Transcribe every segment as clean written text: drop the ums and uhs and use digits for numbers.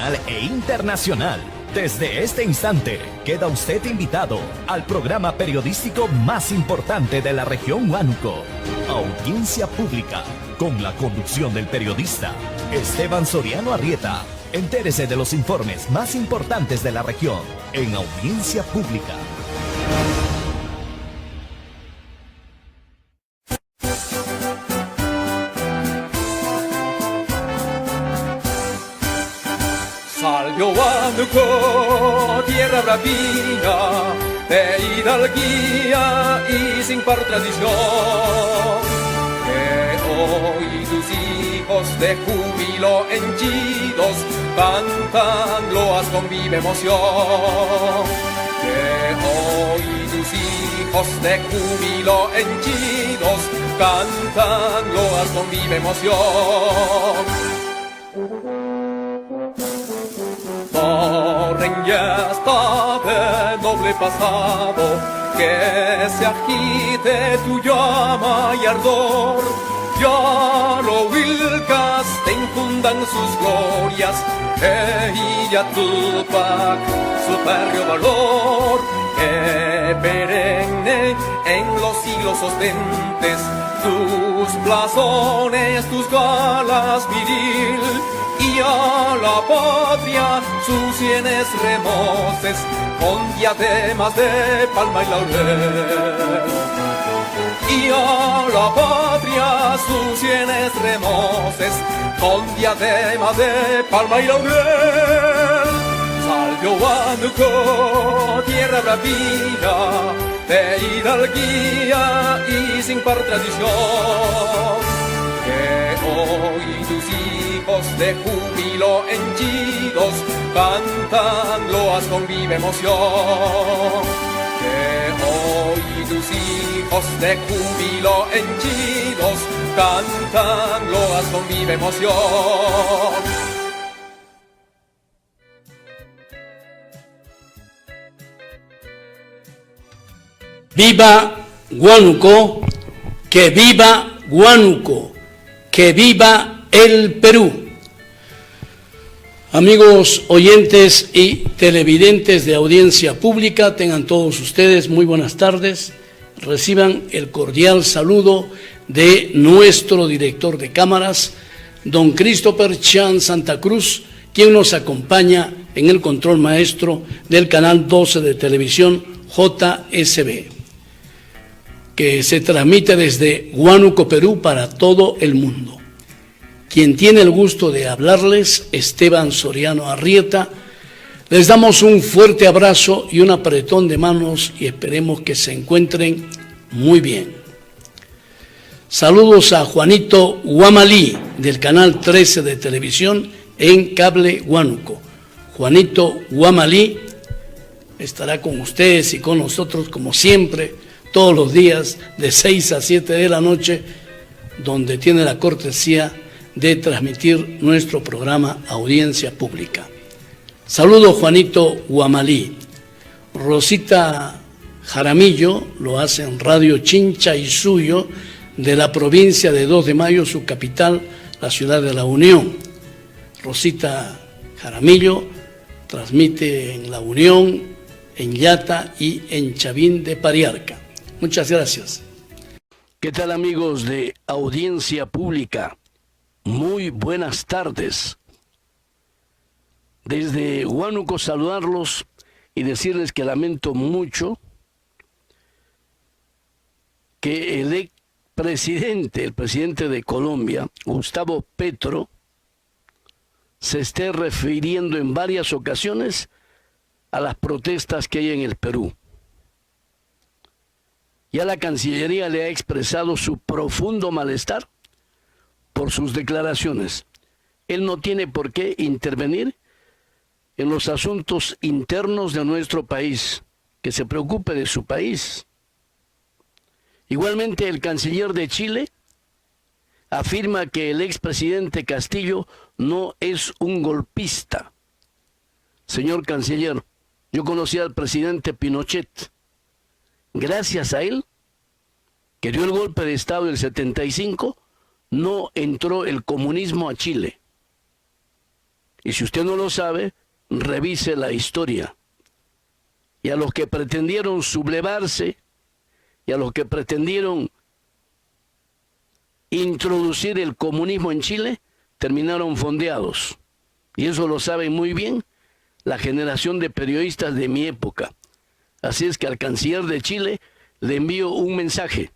nacional e internacional. Desde este instante, queda usted invitado al programa periodístico más importante de la región Huánuco, Audiencia Pública, con la conducción del periodista Esteban Soriano Arrieta. Entérese de los informes más importantes de la región en Audiencia Pública. Salve Huánuco, tierra bravía, de hidalguía y sin par tradición, que hoy tus hijos de júbilo henchidos cantan loas con viva emoción, que hoy tus hijos de júbilo henchidos cantan loas con viva emoción. Corren ya está de noble pasado, que se agite tu llama y ardor, ya lo Huilcas te infundan sus glorias, ella Tupac su férreo valor, que perenne en los siglos ostentes tus blasones, tus galas viril, y a la patria sus sienes remoces con diademas de palma y laurel. Y a la patria sus sienes remoces con diademas de palma y laurel. Salve Huánuco, tierra bravía, de hidalguía y sin par tradición, que hoy tus hijos de júbilo henchidos cantan loas con viva emoción, que hoy tus hijos de júbilo henchidos cantan loas con viva emoción. ¡Viva Huánuco! ¡Que viva Huánuco! ¡Que viva el Perú! Amigos oyentes y televidentes de Audiencia Pública, tengan todos ustedes muy buenas tardes. Reciban el cordial saludo de nuestro director de cámaras, don Christopher Chan Santa Cruz, quien nos acompaña en el control maestro del canal 12 de televisión JSB, que se transmite desde Huánuco, Perú, para todo el mundo. Quien tiene el gusto de hablarles, Esteban Soriano Arrieta. Les damos un fuerte abrazo y un apretón de manos y esperemos que se encuentren muy bien. Saludos a Juanito Huamalí del canal 13 de televisión en Cable Huánuco. Juanito Huamalí estará con ustedes y con nosotros como siempre, todos los días de 6 a 7 de la noche, donde tiene la cortesía de transmitir nuestro programa Audiencia Pública. Saludos Juanito Huamalí. Rosita Jaramillo lo hace en Radio Chincha y Suyo de la provincia de 2 de Mayo, su capital, la ciudad de La Unión. Rosita Jaramillo transmite en La Unión, en Llata y en Chavín de Pariarca. Muchas gracias. ¿Qué tal amigos de Audiencia Pública? Muy buenas tardes. Desde Huánuco saludarlos y decirles que lamento mucho que el presidente de Colombia, Gustavo Petro, se esté refiriendo en varias ocasiones a las protestas que hay en el Perú. Ya la Cancillería le ha expresado su profundo malestar por sus declaraciones. Él no tiene por qué intervenir en los asuntos internos de nuestro país, que se preocupe de su país. Igualmente, el canciller de Chile afirma que el expresidente Castillo no es un golpista. Señor canciller, yo conocí al presidente Pinochet. Gracias a él, que dio el golpe de Estado del 75, no entró el comunismo a Chile. Y si usted no lo sabe, revise la historia. Y a los que pretendieron sublevarse, y a los que pretendieron introducir el comunismo en Chile, terminaron fondeados. Y eso lo saben muy bien la generación de periodistas de mi época. Así es que al canciller de Chile le envío un mensaje,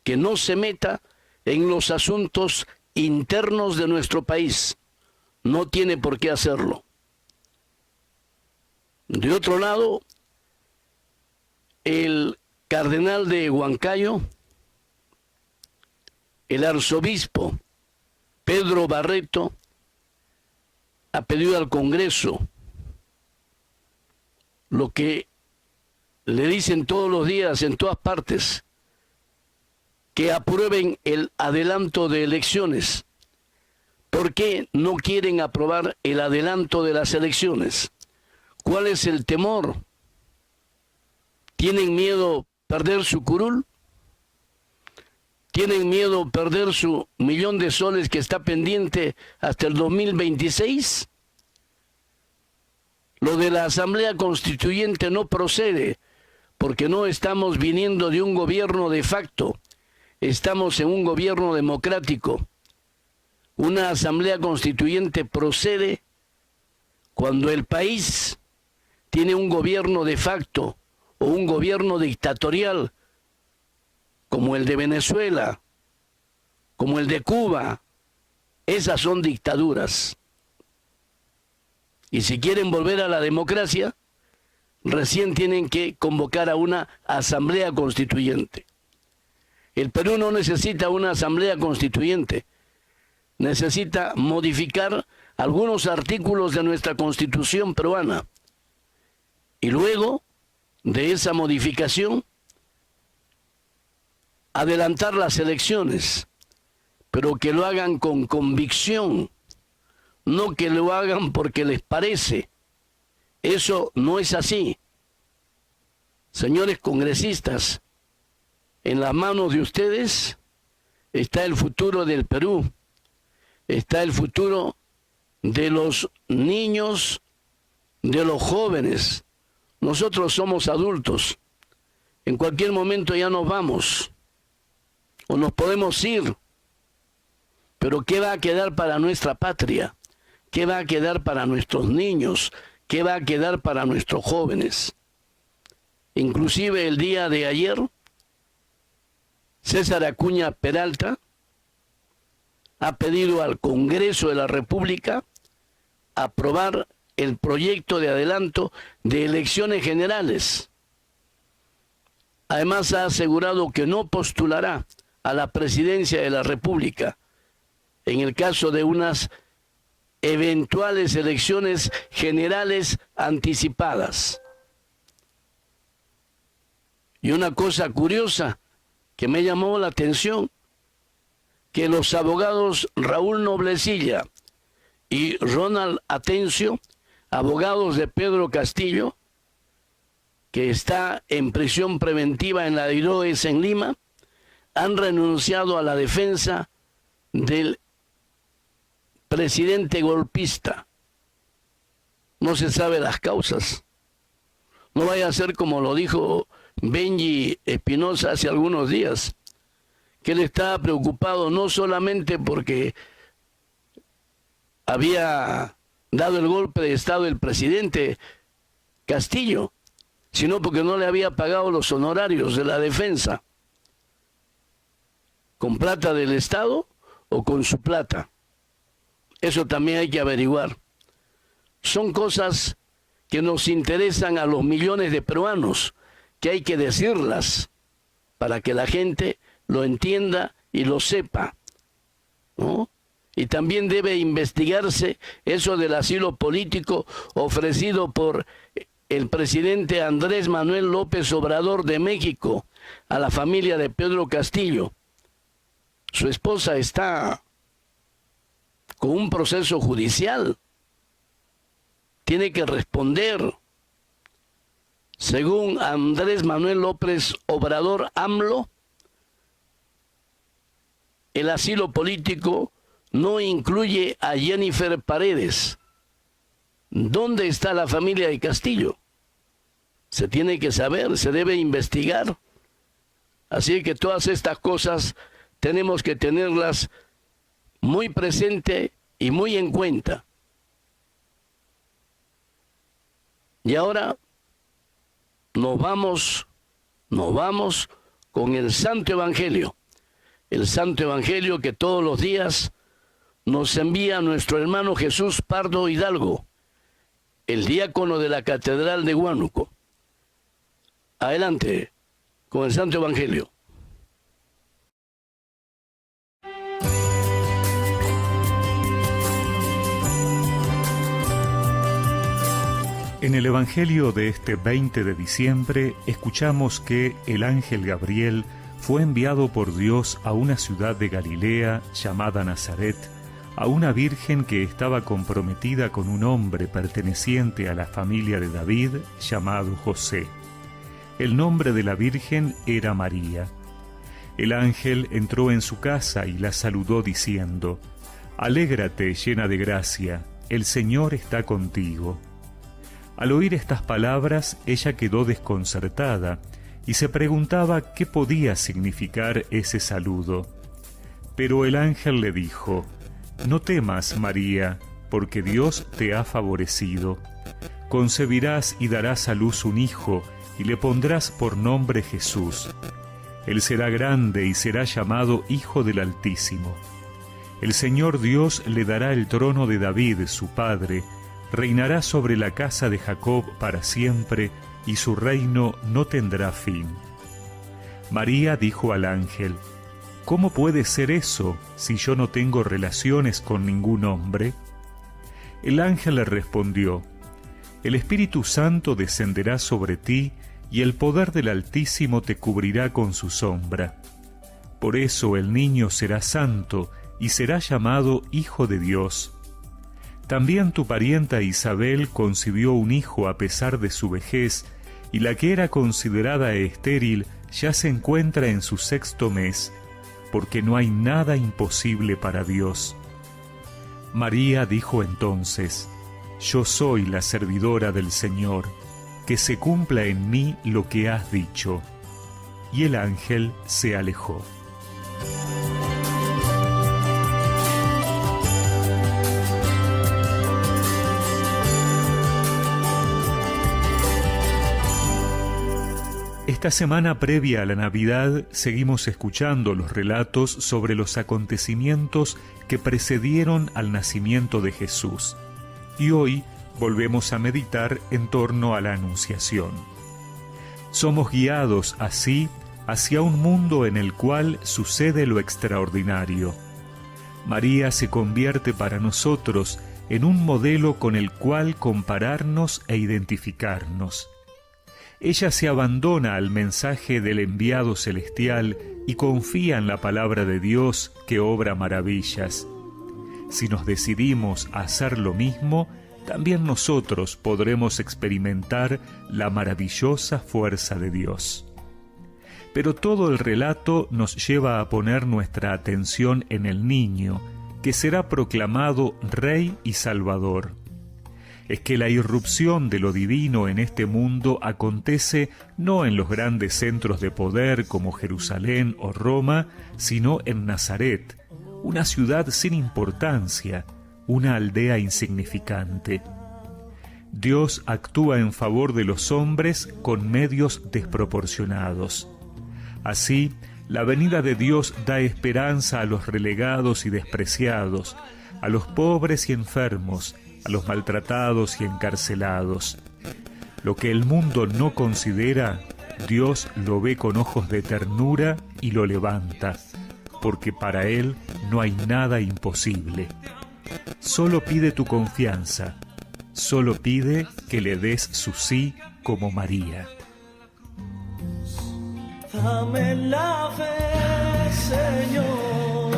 que no se meta en los asuntos internos de nuestro país. No tiene por qué hacerlo. De otro lado, el cardenal de Huancayo, el arzobispo Pedro Barreto, ha pedido al Congreso lo que le dicen todos los días en todas partes, que aprueben el adelanto de elecciones. ¿Por qué no quieren aprobar el adelanto de las elecciones? ¿Cuál es el temor? ¿Tienen miedo perder su curul? ¿Tienen miedo perder su millón de soles que está pendiente hasta el 2026? Lo de la Asamblea Constituyente no procede, porque no estamos viniendo de un gobierno de facto, estamos en un gobierno democrático. Una Asamblea Constituyente procede cuando el país tiene un gobierno de facto o un gobierno dictatorial, como el de Venezuela, como el de Cuba. Esas son dictaduras. Y si quieren volver a la democracia, recién tienen que convocar a una asamblea constituyente. El Perú no necesita una asamblea constituyente, necesita modificar algunos artículos de nuestra Constitución peruana. Y luego de esa modificación, adelantar las elecciones, pero que lo hagan con convicción, no que lo hagan porque les parece. Eso no es así. Señores congresistas, en las manos de ustedes está el futuro del Perú, está el futuro de los niños, de los jóvenes. Nosotros somos adultos, en cualquier momento ya nos vamos, o nos podemos ir, pero ¿qué va a quedar para nuestra patria? ¿Qué va a quedar para nuestros niños? ¿Qué va a quedar para nuestros jóvenes? Inclusive el día de ayer, César Acuña Peralta ha pedido al Congreso de la República aprobar el proyecto de adelanto de elecciones generales. Además ha asegurado que no postulará a la presidencia de la República en el caso de unas eventuales elecciones generales anticipadas. Y una cosa curiosa que me llamó la atención, que los abogados Raúl Noblecilla y Ronald Atencio, abogados de Pedro Castillo, que está en prisión preventiva en la DIROES en Lima, han renunciado a la defensa del presidente golpista. No se sabe las causas. No vaya a ser como lo dijo Benji Espinosa hace algunos días, que él estaba preocupado no solamente porque había dado el golpe de Estado el presidente Castillo, sino porque no le había pagado los honorarios de la defensa, con plata del Estado o con su plata. Eso también hay que averiguar. Son cosas que nos interesan a los millones de peruanos, que hay que decirlas para que la gente lo entienda y lo sepa, ¿no? Y también debe investigarse eso del asilo político ofrecido por el presidente Andrés Manuel López Obrador de México a la familia de Pedro Castillo. Su esposa está con un proceso judicial. Tiene que responder. Según Andrés Manuel López Obrador, AMLO, el asilo político no incluye a Jennifer Paredes, ¿Dónde está la familia de Castillo? Se tiene que saber, se debe investigar. Así que todas estas cosas tenemos que tenerlas muy presente y muy en cuenta. Y ahora nos vamos con el Santo Evangelio. El Santo Evangelio que todos los días nos envía nuestro hermano Jesús Pardo Hidalgo, el diácono de la Catedral de Huánuco. Adelante con el Santo Evangelio. En el Evangelio de este 20 de diciembre escuchamos que el ángel Gabriel fue enviado por Dios a una ciudad de Galilea llamada Nazaret, a una virgen que estaba comprometida con un hombre perteneciente a la familia de David llamado José. El nombre de la virgen era María. El ángel entró en su casa y la saludó diciendo: «Alégrate, llena de gracia, el Señor está contigo». Al oír estas palabras, ella quedó desconcertada y se preguntaba qué podía significar ese saludo. Pero el ángel le dijo: «No temas, María, porque Dios te ha favorecido. Concebirás y darás a luz un hijo, y le pondrás por nombre Jesús. Él será grande y será llamado Hijo del Altísimo. El Señor Dios le dará el trono de David, su padre, reinará sobre la casa de Jacob para siempre, y su reino no tendrá fin». María dijo al ángel: «¿Cómo puede ser eso si yo no tengo relaciones con ningún hombre?» El ángel le respondió: «El Espíritu Santo descenderá sobre ti, y el poder del Altísimo te cubrirá con su sombra. Por eso el niño será santo, y será llamado Hijo de Dios. También tu parienta Isabel concibió un hijo a pesar de su vejez, y la que era considerada estéril ya se encuentra en su 6º mes, porque no hay nada imposible para Dios». María dijo entonces: «Yo soy la servidora del Señor, que se cumpla en mí lo que has dicho». Y el ángel se alejó. Esta semana previa a la Navidad seguimos escuchando los relatos sobre los acontecimientos que precedieron al nacimiento de Jesús, y hoy volvemos a meditar en torno a la Anunciación. Somos guiados así hacia un mundo en el cual sucede lo extraordinario. María se convierte para nosotros en un modelo con el cual compararnos e identificarnos. Ella se abandona al mensaje del enviado celestial y confía en la palabra de Dios que obra maravillas. Si nos decidimos a hacer lo mismo, también nosotros podremos experimentar la maravillosa fuerza de Dios. Pero todo el relato nos lleva a poner nuestra atención en el niño, que será proclamado Rey y Salvador. Es que la irrupción de lo divino en este mundo acontece no en los grandes centros de poder como Jerusalén o Roma, sino en Nazaret, una ciudad sin importancia, una aldea insignificante. Dios actúa en favor de los hombres con medios desproporcionados. Así, la venida de Dios da esperanza a los relegados y despreciados, a los pobres y enfermos, a los maltratados y encarcelados. Lo que el mundo no considera, Dios lo ve con ojos de ternura y lo levanta, porque para Él no hay nada imposible. Solo pide tu confianza, solo pide que le des su sí como María. Dame la fe, Señor,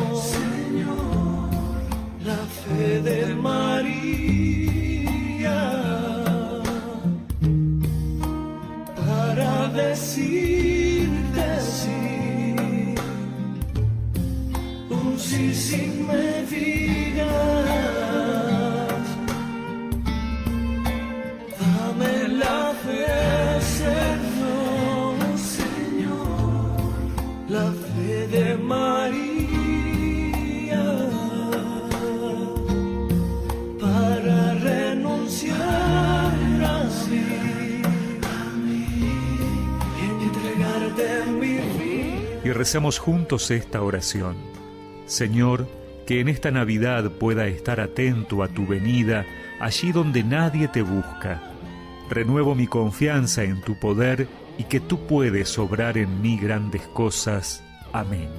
la fe de María, para decirte sí, un sí sin medidas, renunciar así a mí y entregarte mi vida. Y recemos juntos esta oración. Señor, que en esta Navidad pueda estar atento a tu venida allí donde nadie te busca. Renuevo mi confianza en tu poder y que tú puedes obrar en mí grandes cosas. Amén.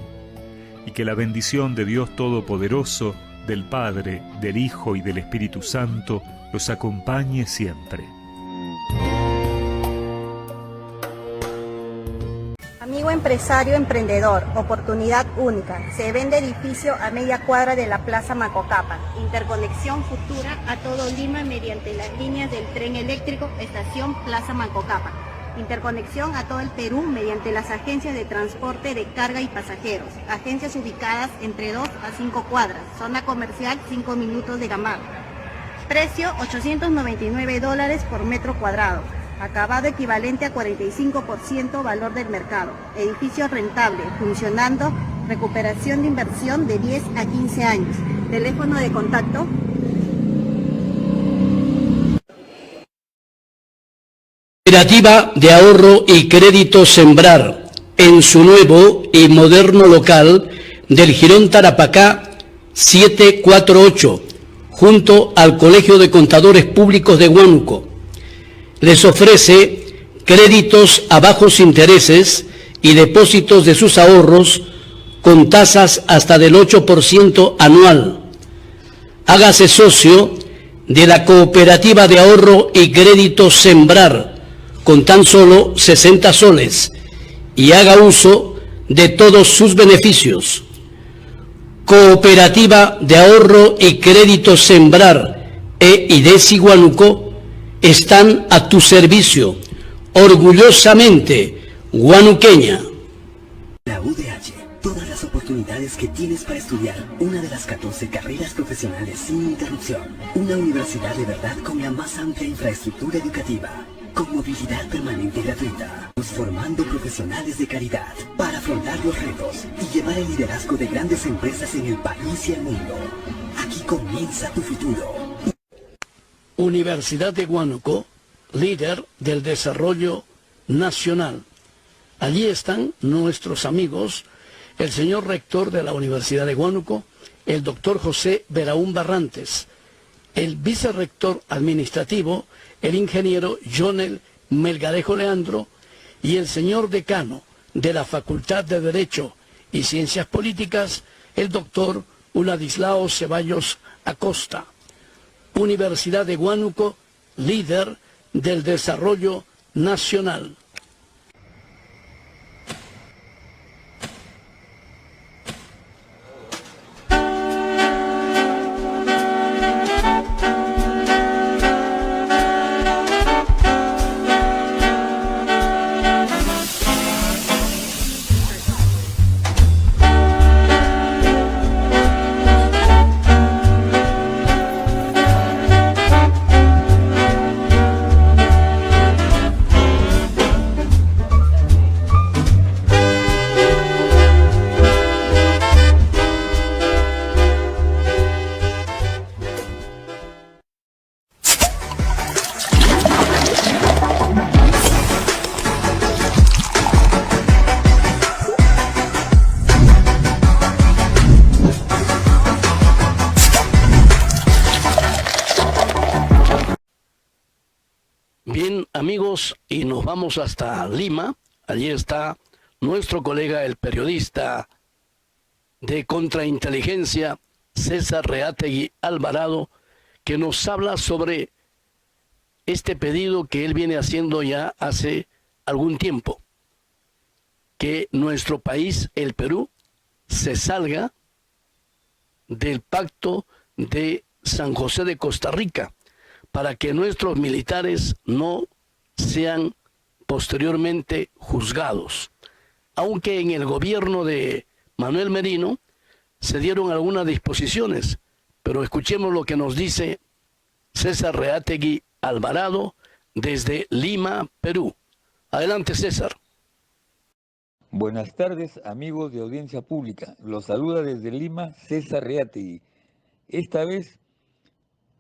Y que la bendición de Dios Todopoderoso, del Padre, del Hijo y del Espíritu Santo los acompañe siempre. Amigo empresario emprendedor, oportunidad única. Se vende edificio a media cuadra de la Plaza Macocapa. Interconexión futura a todo Lima mediante las líneas del tren eléctrico Estación Plaza Macocapa. Interconexión a todo el Perú mediante las agencias de transporte de carga y pasajeros. Agencias ubicadas entre 2 a 5 cuadras. Zona comercial 5 minutos de Gamarra. Precio $899 por metro cuadrado. Acabado equivalente a 45% valor del mercado. Edificio rentable, funcionando, recuperación de inversión de 10 a 15 años. Teléfono de contacto. Cooperativa de Ahorro y Crédito Sembrar, en su nuevo y moderno local del Jirón Tarapacá 748, junto al Colegio de Contadores Públicos de Huánuco. Les ofrece créditos a bajos intereses y depósitos de sus ahorros con tasas hasta del 8% anual. Hágase socio de la Cooperativa de Ahorro y Crédito Sembrar con tan solo 60 soles y haga uso de todos sus beneficios. Cooperativa de Ahorro y Crédito Sembrar IDESI Huánuco están a tu servicio, orgullosamente huanuqueña. La UDH, todas las oportunidades que tienes para estudiar una de las 14 carreras profesionales sin interrupción. Una universidad de verdad con la más amplia infraestructura educativa, con movilidad permanente y gratuita, formando profesionales de calidad para afrontar los retos y llevar el liderazgo de grandes empresas en el país y el mundo. Aquí comienza tu futuro. Universidad de Huánuco, líder del desarrollo nacional. Allí están nuestros amigos, el señor rector de la Universidad de Huánuco, el doctor José Beraún Barrantes, el vicerrector administrativo, el ingeniero Jonel Melgarejo Leandro, y el señor decano de la Facultad de Derecho y Ciencias Políticas, el doctor Uladislao Ceballos Acosta. Universidad de Huánuco, líder del desarrollo nacional. Bien, amigos, y nos vamos hasta Lima. Allí está nuestro colega, el periodista de contrainteligencia, César Reátegui Alvarado, que nos habla sobre este pedido que él viene haciendo ya hace algún tiempo, que nuestro país, el Perú, se salga del pacto de San José de Costa Rica, para que nuestros militares no sean posteriormente juzgados. Aunque en el gobierno de Manuel Merino se dieron algunas disposiciones, pero escuchemos lo que nos dice César Reátegui Alvarado desde Lima, Perú. Adelante, César. Buenas tardes, amigos de Audiencia Pública. Los saluda desde Lima César Reátegui. Esta vez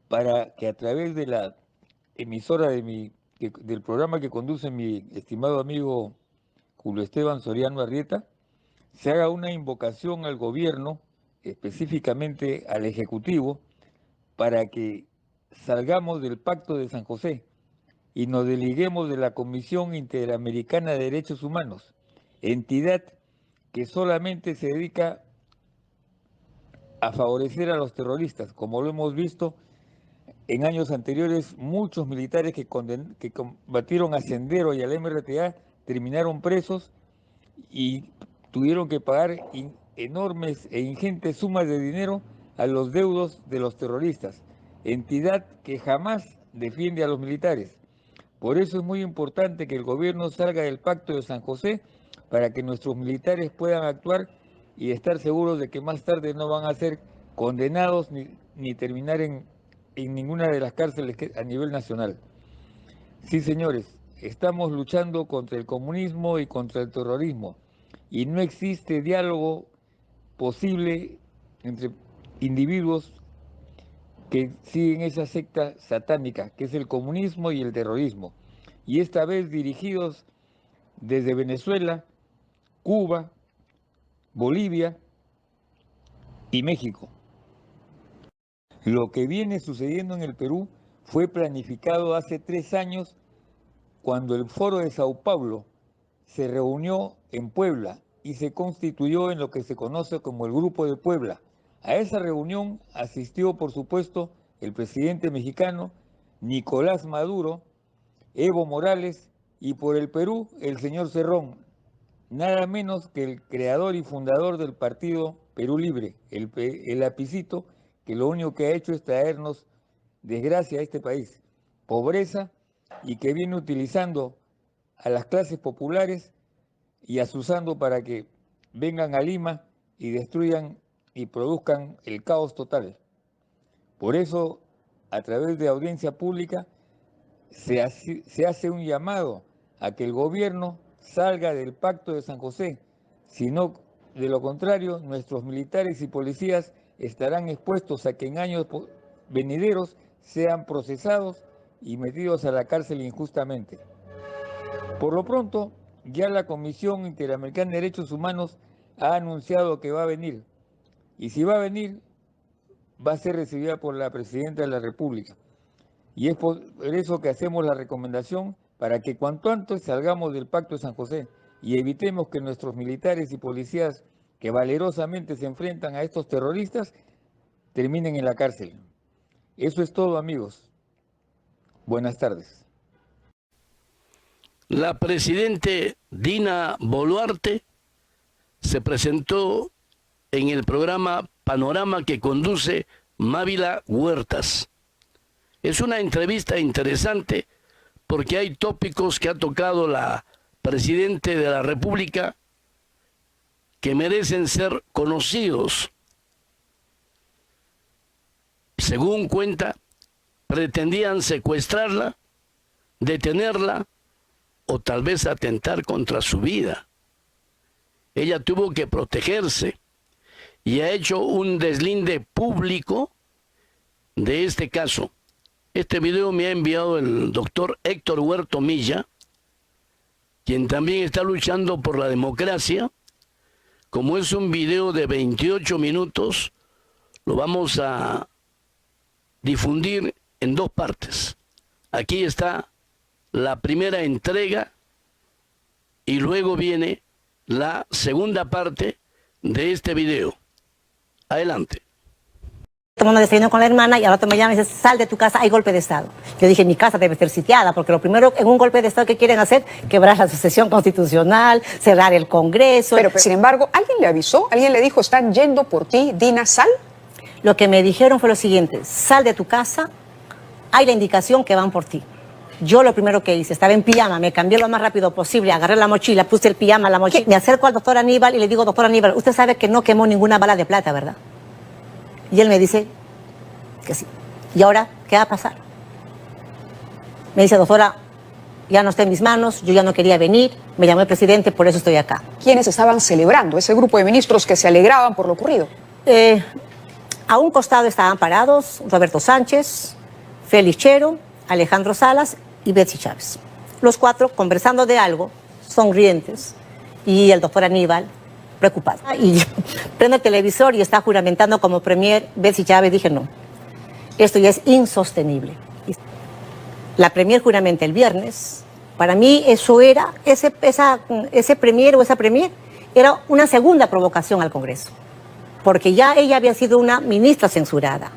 para que a través de la emisora del programa que conduce mi estimado amigo Julio Esteban Soriano Arrieta, se haga una invocación al gobierno, específicamente al Ejecutivo, para que salgamos del Pacto de San José y nos desliguemos de la Comisión Interamericana de Derechos Humanos, entidad que solamente se dedica a favorecer a los terroristas. Como lo hemos visto en años anteriores, muchos militares que combatieron a Sendero y al MRTA terminaron presos y tuvieron que pagar enormes e ingentes sumas de dinero a los deudos de los terroristas, entidad que jamás defiende a los militares. Por eso es muy importante que el gobierno salga del Pacto de San José para que nuestros militares puedan actuar y estar seguros de que más tarde no van a ser condenados ni terminar en ninguna de las cárceles a nivel nacional. Sí, señores, estamos luchando contra el comunismo y contra el terrorismo y no existe diálogo posible entre individuos que siguen esa secta satánica, que es el comunismo y el terrorismo, y esta vez dirigidos desde Venezuela, Cuba, Bolivia y México. Lo que viene sucediendo en el Perú fue planificado hace 3 años cuando el Foro de Sao Paulo se reunió en Puebla y se constituyó en lo que se conoce como el Grupo de Puebla. A esa reunión asistió, por supuesto, el presidente mexicano Nicolás Maduro, Evo Morales y por el Perú el señor Cerrón, nada menos que el creador y fundador del partido Perú Libre, el lapicito, que lo único que ha hecho es traernos desgracia a este país, pobreza, y que viene utilizando a las clases populares y asusando para que vengan a Lima y destruyan y produzcan el caos total. Por eso, a través de audiencia pública, se hace un llamado a que el gobierno salga del Pacto de San José, sino de lo contrario, nuestros militares y policías estarán expuestos a que en años venideros sean procesados y metidos a la cárcel injustamente. Por lo pronto, ya la Comisión Interamericana de Derechos Humanos ha anunciado que va a venir, y si va a venir, va a ser recibida por la Presidenta de la República. Y es por eso que hacemos la recomendación para que cuanto antes salgamos del Pacto de San José y evitemos que nuestros militares y policías que valerosamente se enfrentan a estos terroristas terminen en la cárcel. Eso es todo, amigos. Buenas tardes. La presidente Dina Boluarte se presentó en el programa Panorama que conduce Mávila Huertas. Es una entrevista interesante porque hay tópicos que ha tocado la presidenta de la República que merecen ser conocidos. Según cuenta, pretendían secuestrarla, detenerla o tal vez atentar contra su vida. Ella tuvo que protegerse y ha hecho un deslinde público de este caso. Este video me ha enviado el doctor Héctor Huerto Milla, quien también está luchando por la democracia. Como es un video de 28 minutos, lo vamos a difundir en 2 partes. Aquí está la primera entrega y luego viene la segunda parte de este video. Adelante. Tomando desayuno con la hermana y al rato me llama y dice, sal de tu casa, hay golpe de Estado. Yo dije, mi casa debe ser sitiada, porque lo primero en un golpe de Estado que quieren hacer, quebrar la sucesión constitucional, cerrar el Congreso. Pero sin embargo, ¿alguien le avisó? ¿Alguien le dijo, están yendo por ti, Dina, sal? Lo que me dijeron fue lo siguiente, sal de tu casa, hay la indicación que van por ti. Yo lo primero que hice, estaba en pijama, me cambié lo más rápido posible, agarré la mochila, puse el pijama, la mochila, me acerco al doctor Aníbal y le digo, doctor Aníbal, usted sabe que no quemó ninguna bala de plata, ¿verdad? Y él me dice que sí. ¿Y ahora qué va a pasar? Me dice, doctora, ya no está en mis manos, yo ya no quería venir, me llamó el presidente, por eso estoy acá. ¿Quiénes estaban celebrando? Ese grupo de ministros que se alegraban por lo ocurrido. A un costado estaban parados Roberto Sánchez, Félix Chero, Alejandro Salas y Betsy Chávez. Los cuatro conversando de algo, sonrientes, y el doctor Aníbal preocupado. Y prende el televisor y está juramentando como premier Betsy Chávez. Dije, no, esto ya es insostenible. La premier juramenta el viernes. Para mí eso era, ese premier o esa premier era una segunda provocación al Congreso, porque ya ella había sido una ministra censurada,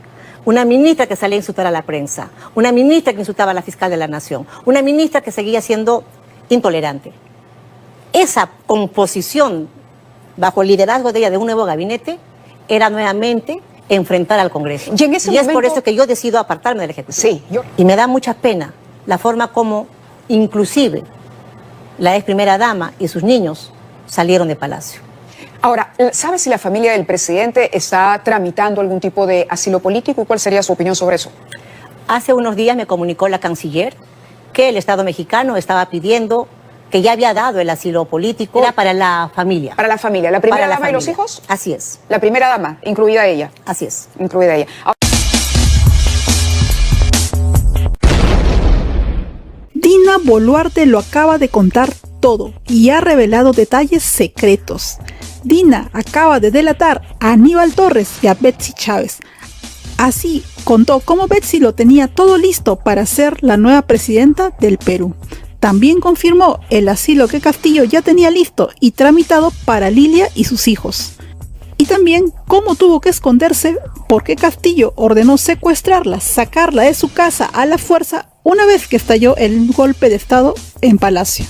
una ministra que salía a insultar a la prensa, una ministra que insultaba a la fiscal de la Nación, una ministra que seguía siendo intolerante. Esa composición bajo el liderazgo de ella de un nuevo gabinete era nuevamente enfrentar al Congreso. Y es por eso que yo decido apartarme del Ejecutivo. Sí, Y me da mucha pena la forma como inclusive la ex primera dama y sus niños salieron de Palacio. Ahora, ¿sabe si la familia del presidente está tramitando algún tipo de asilo político? ¿Cuál sería su opinión sobre eso? Hace unos días me comunicó la canciller que el Estado mexicano estaba pidiendo, que ya había dado el asilo político, era para la familia. Para la familia. ¿La primera Para la dama y los familia. hijos? Así es. La primera dama, incluida ella. Así es. Incluida ella. Dina Boluarte lo acaba de contar todo y ha revelado detalles secretos. Dina acaba de delatar a Aníbal Torres y a Betsy Chávez. Así contó cómo Betsy lo tenía todo listo para ser la nueva presidenta del Perú. También confirmó el asilo que Castillo ya tenía listo y tramitado para Lilia y sus hijos. Y también cómo tuvo que esconderse porque Castillo ordenó secuestrarla, sacarla de su casa a la fuerza una vez que estalló el golpe de Estado en Palacio.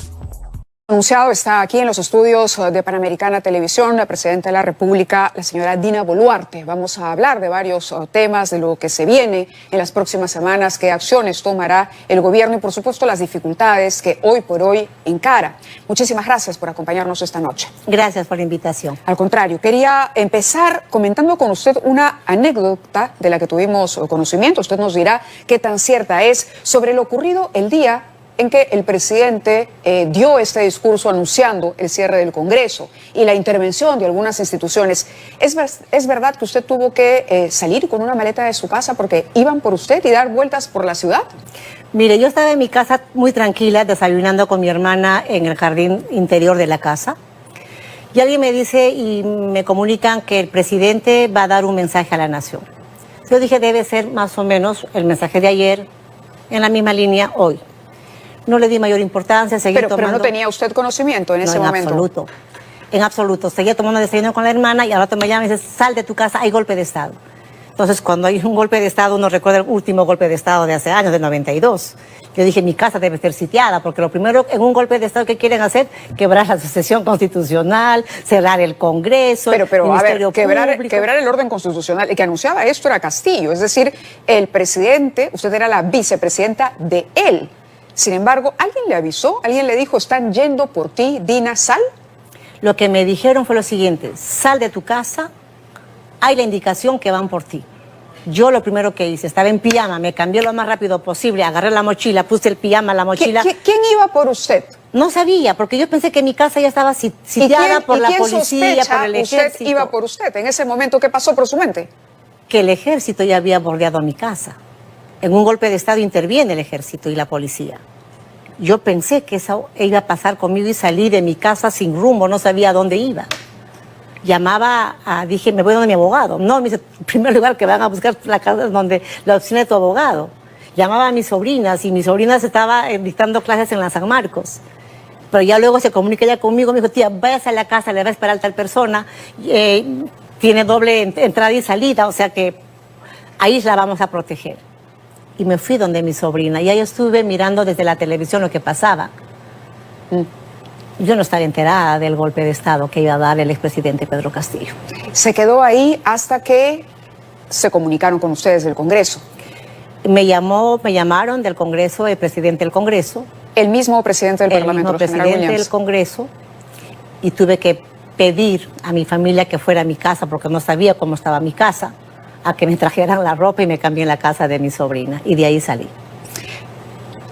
Anunciado está aquí en los estudios de Panamericana Televisión la presidenta de la República, la señora Dina Boluarte. Vamos a hablar de varios temas, de lo que se viene en las próximas semanas, qué acciones tomará el gobierno y por supuesto las dificultades que hoy por hoy encara. Muchísimas gracias por acompañarnos esta noche. Gracias por la invitación. Al contrario, quería empezar comentando con usted una anécdota de la que tuvimos conocimiento. Usted nos dirá qué tan cierta es sobre lo ocurrido el día en que el presidente dio este discurso anunciando el cierre del Congreso y la intervención de algunas instituciones. ¿Es verdad que usted tuvo que salir con una maleta de su casa porque iban por usted y dar vueltas por la ciudad? Mire, yo estaba en mi casa muy tranquila, desayunando con mi hermana en el jardín interior de la casa. Y alguien me dice y me comunican que el presidente va a dar un mensaje a la nación. Yo dije, debe ser más o menos el mensaje de ayer, en la misma línea hoy. No le di mayor importancia, seguí tomando... Pero no tenía usted conocimiento en ese momento. En absoluto. Seguía tomando desayuno con la hermana y al rato me llama y dice, sal de tu casa, hay golpe de Estado. Entonces, cuando hay un golpe de Estado, uno recuerda el último golpe de Estado de hace años, del 92. Yo dije, mi casa debe ser sitiada, porque lo primero en un golpe de Estado que quieren hacer, quebrar la sucesión constitucional, cerrar el Congreso, pero el Ministerio quebrar Público. el orden constitucional. El que anunciaba esto era Castillo, es decir, el presidente, usted era la vicepresidenta de él. Sin embargo, ¿alguien le avisó? ¿Alguien le dijo, están yendo por ti, Dina, sal? Lo que me dijeron fue lo siguiente, sal de tu casa, hay la indicación que van por ti. Yo lo primero que hice, estaba en pijama, me cambié lo más rápido posible, agarré la mochila, puse el pijama, la mochila. ¿Quién iba por usted? No sabía, porque yo pensé que mi casa ya estaba sitiada por la policía, por el ejército. ¿Usted iba por usted? En ese momento, ¿qué pasó por su mente? Que el ejército ya había bordeado mi casa. En un golpe de Estado interviene el ejército y la policía. Yo pensé que eso iba a pasar conmigo y salí de mi casa sin rumbo, no sabía a dónde iba. Dije, me voy donde mi abogado. No, me dice, en primer lugar que van a buscar la casa donde la oficina de tu abogado. Llamaba a mis sobrinas y mi sobrina estaba dictando clases en la San Marcos. Pero ya luego se comunica ella conmigo, me dijo, tía, váyase a la casa, le va a esperar a tal persona, tiene doble entrada y salida, o sea que ahí la vamos a proteger. Y me fui donde mi sobrina y ahí estuve mirando desde la televisión lo que pasaba. Yo no estaba enterada del golpe de Estado que iba a dar el expresidente Pedro Castillo. Se quedó ahí hasta que se comunicaron con ustedes del Congreso. Me llamaron del Congreso, el presidente del Congreso. El mismo presidente del Parlamento, el mismo presidente del Congreso. Y tuve que pedir a mi familia que fuera a mi casa porque no sabía cómo estaba mi casa, a que me trajeran la ropa y me cambié en la casa de mi sobrina. Y de ahí salí.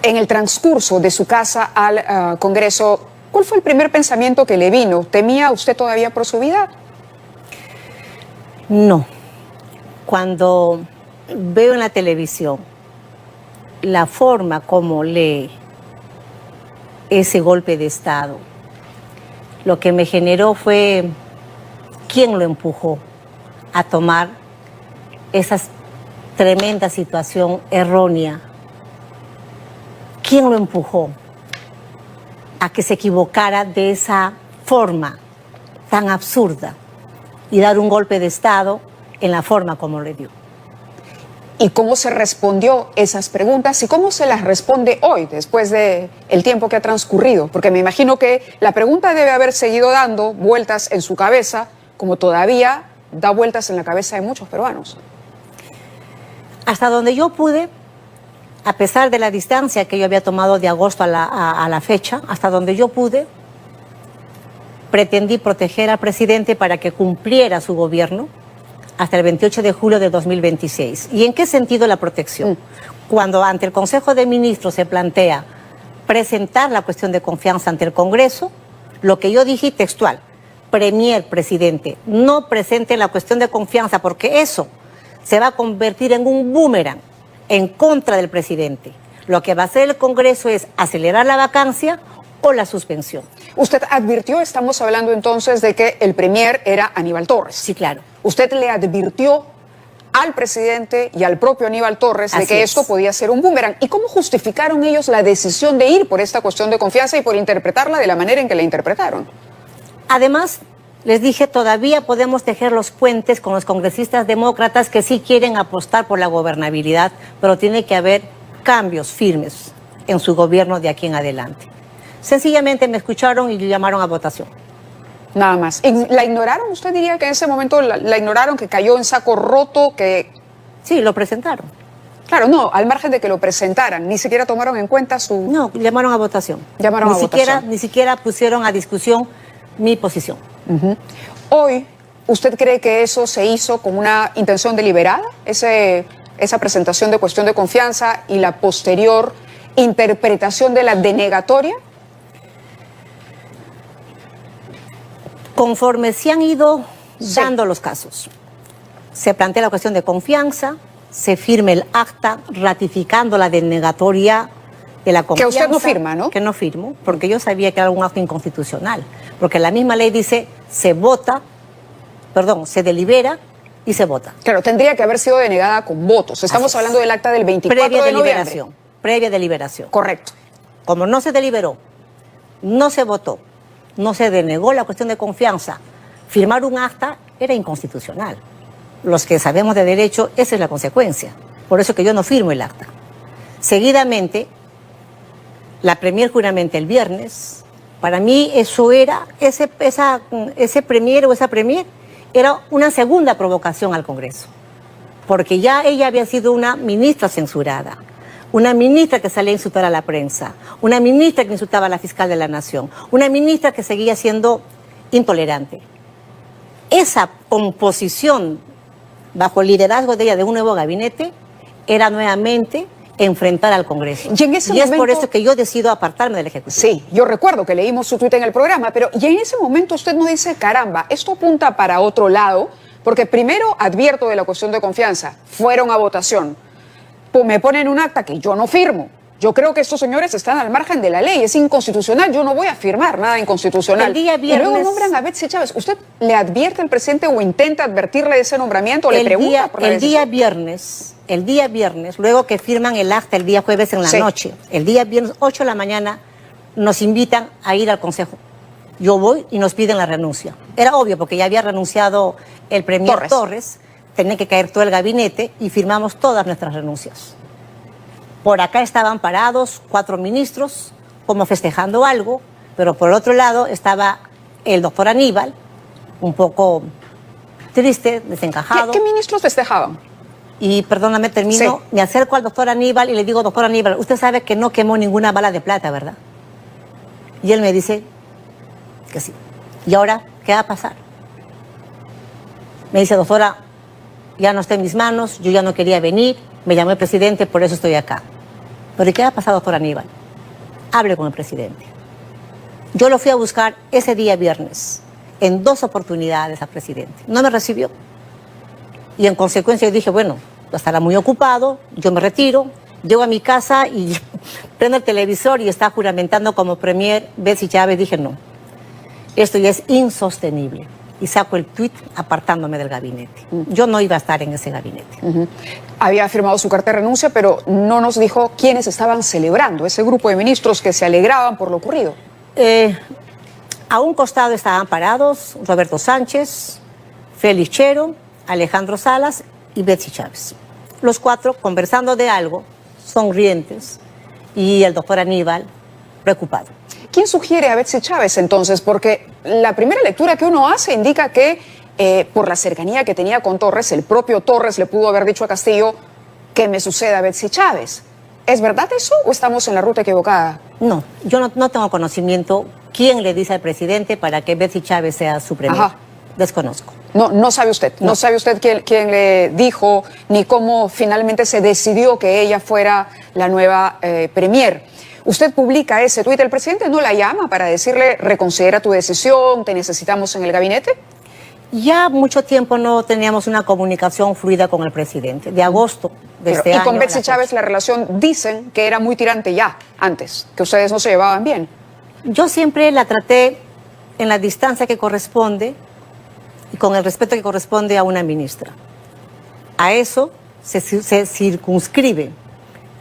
En el transcurso de su casa al Congreso, ¿cuál fue el primer pensamiento que le vino? ¿Temía usted todavía por su vida? No. Cuando veo en la televisión la forma como lee ese golpe de Estado, lo que me generó fue quién lo empujó a tomar esa tremenda situación errónea. ¿Quién lo empujó a que se equivocara de esa forma tan absurda y dar un golpe de Estado en la forma como le dio? ¿Y cómo se respondió esas preguntas y cómo se las responde hoy, después del tiempo que ha transcurrido? Porque me imagino que la pregunta debe haber seguido dando vueltas en su cabeza, como todavía da vueltas en la cabeza de muchos peruanos. Hasta donde yo pude, a pesar de la distancia que yo había tomado de agosto a la fecha, hasta donde yo pude, pretendí proteger al presidente para que cumpliera su gobierno hasta el 28 de julio de 2026. ¿Y en qué sentido la protección? Cuando ante el Consejo de Ministros se plantea presentar la cuestión de confianza ante el Congreso, lo que yo dije textual, Premier, presidente, no presente la cuestión de confianza porque eso se va a convertir en un boomerang en contra del presidente. Lo que va a hacer el Congreso es acelerar la vacancia o la suspensión. Usted advirtió, estamos hablando entonces de que el premier era Aníbal Torres. Sí, claro. Usted le advirtió al presidente y al propio Aníbal Torres de que esto podía ser un boomerang. ¿Y cómo justificaron ellos la decisión de ir por esta cuestión de confianza y por interpretarla de la manera en que la interpretaron? Además, les dije, todavía podemos tejer los puentes con los congresistas demócratas que sí quieren apostar por la gobernabilidad, pero tiene que haber cambios firmes en su gobierno de aquí en adelante. Sencillamente me escucharon y llamaron a votación. Nada más. ¿La ignoraron? ¿Usted diría que en ese momento la ignoraron, que cayó en saco roto, que...? Sí, lo presentaron. Claro, no, al margen de que lo presentaran, ni siquiera tomaron en cuenta su... No, llamaron a votación. Llamaron a votación. Ni siquiera pusieron a discusión mi posición. Hoy, ¿usted cree que eso se hizo con una intención deliberada? Esa presentación de cuestión de confianza y la posterior interpretación de la denegatoria. Conforme se han ido dando los casos, se plantea la cuestión de confianza, se firma el acta ratificando la denegatoria de la confianza. Que usted no firma, ¿no? Que no firmo, porque yo sabía que era un acto inconstitucional, porque la misma ley dice se delibera y se vota. Claro, tendría que haber sido denegada con votos. Estamos hablando del acta del 24 de noviembre. Previa deliberación. Correcto. Como no se deliberó, no se votó, no se denegó la cuestión de confianza, firmar un acta era inconstitucional. Los que sabemos de derecho, esa es la consecuencia. Por eso que yo no firmo el acta. Seguidamente, la premier juramenta el viernes. Para mí eso era, ese premier o esa premier era una segunda provocación al Congreso. Porque ya ella había sido una ministra censurada. Una ministra que salía a insultar a la prensa, una ministra que insultaba a la fiscal de la Nación, una ministra que seguía siendo intolerante. Esa composición bajo el liderazgo de ella de un nuevo gabinete era nuevamente enfrentar al Congreso. Y es por eso que yo decido apartarme del Ejecutivo. Sí, yo recuerdo que leímos su tuit en el programa, pero y en ese momento usted no dice, caramba, esto apunta para otro lado, porque primero advierto de la cuestión de confianza, fueron a votación. Me ponen un acta que yo no firmo. Yo creo que estos señores están al margen de la ley, es inconstitucional, yo no voy a firmar nada inconstitucional. El día viernes, y luego nombran a Betsy Chávez. ¿Usted le advierte al presidente o intenta advertirle de ese nombramiento o le pregunta por la decisión? El día viernes, luego que firman el acta el día jueves en la noche, el día viernes 8 de la mañana nos invitan a ir al Consejo. Yo voy y nos piden la renuncia. Era obvio porque ya había renunciado el premier Torres, tenía que caer todo el gabinete y firmamos todas nuestras renuncias. Por acá estaban parados 4 ministros, como festejando algo, pero por el otro lado estaba el doctor Aníbal, un poco triste, desencajado. ¿Qué ministros festejaban? Y perdóname, termino, me acerco al doctor Aníbal y le digo, doctor Aníbal, usted sabe que no quemó ninguna bala de plata, ¿verdad? Y él me dice que sí. ¿Y ahora qué va a pasar? Me dice, doctora, ya no está en mis manos, yo ya no quería venir, me llamó el presidente, por eso estoy acá. ¿Pero qué ha pasado, doctor Aníbal? Hable con el presidente. Yo lo fui a buscar ese día viernes, en 2 oportunidades al presidente. No me recibió. Y en consecuencia yo dije, bueno, estará muy ocupado, yo me retiro, Llego a mi casa y prendo el televisor y está juramentando como premier Betsy Chávez. Dije, no, esto ya es insostenible. Y saco el tuit apartándome del gabinete. Yo no iba a estar en ese gabinete. Había firmado su carta de renuncia, pero no nos dijo quiénes estaban celebrando ese grupo de ministros que se alegraban por lo ocurrido. A un costado estaban parados Roberto Sánchez, Félix Chero, Alejandro Salas y Betsy Chávez. Los cuatro conversando de algo, sonrientes, y el doctor Aníbal preocupado. ¿Quién sugiere a Betsy Chávez entonces? Porque la primera lectura que uno hace indica que por la cercanía que tenía con Torres, el propio Torres le pudo haber dicho a Castillo que me suceda a Betsy Chávez. ¿Es verdad eso o estamos en la ruta equivocada? No, yo no tengo conocimiento quién le dice al presidente para que Betsy Chávez sea su premier. Ajá. Desconozco. No sabe usted. No sabe usted quién le dijo ni cómo finalmente se decidió que ella fuera la nueva premier. Usted publica ese tuit, ¿el presidente no la llama para decirle reconsidera tu decisión, te necesitamos en el gabinete? Ya mucho tiempo no teníamos una comunicación fluida con el presidente, de agosto de este año. Y con Betsy Chávez la relación dicen que era muy tirante ya, antes, que ustedes no se llevaban bien. Yo siempre la traté en la distancia que corresponde y con el respeto que corresponde a una ministra. A eso se circunscribe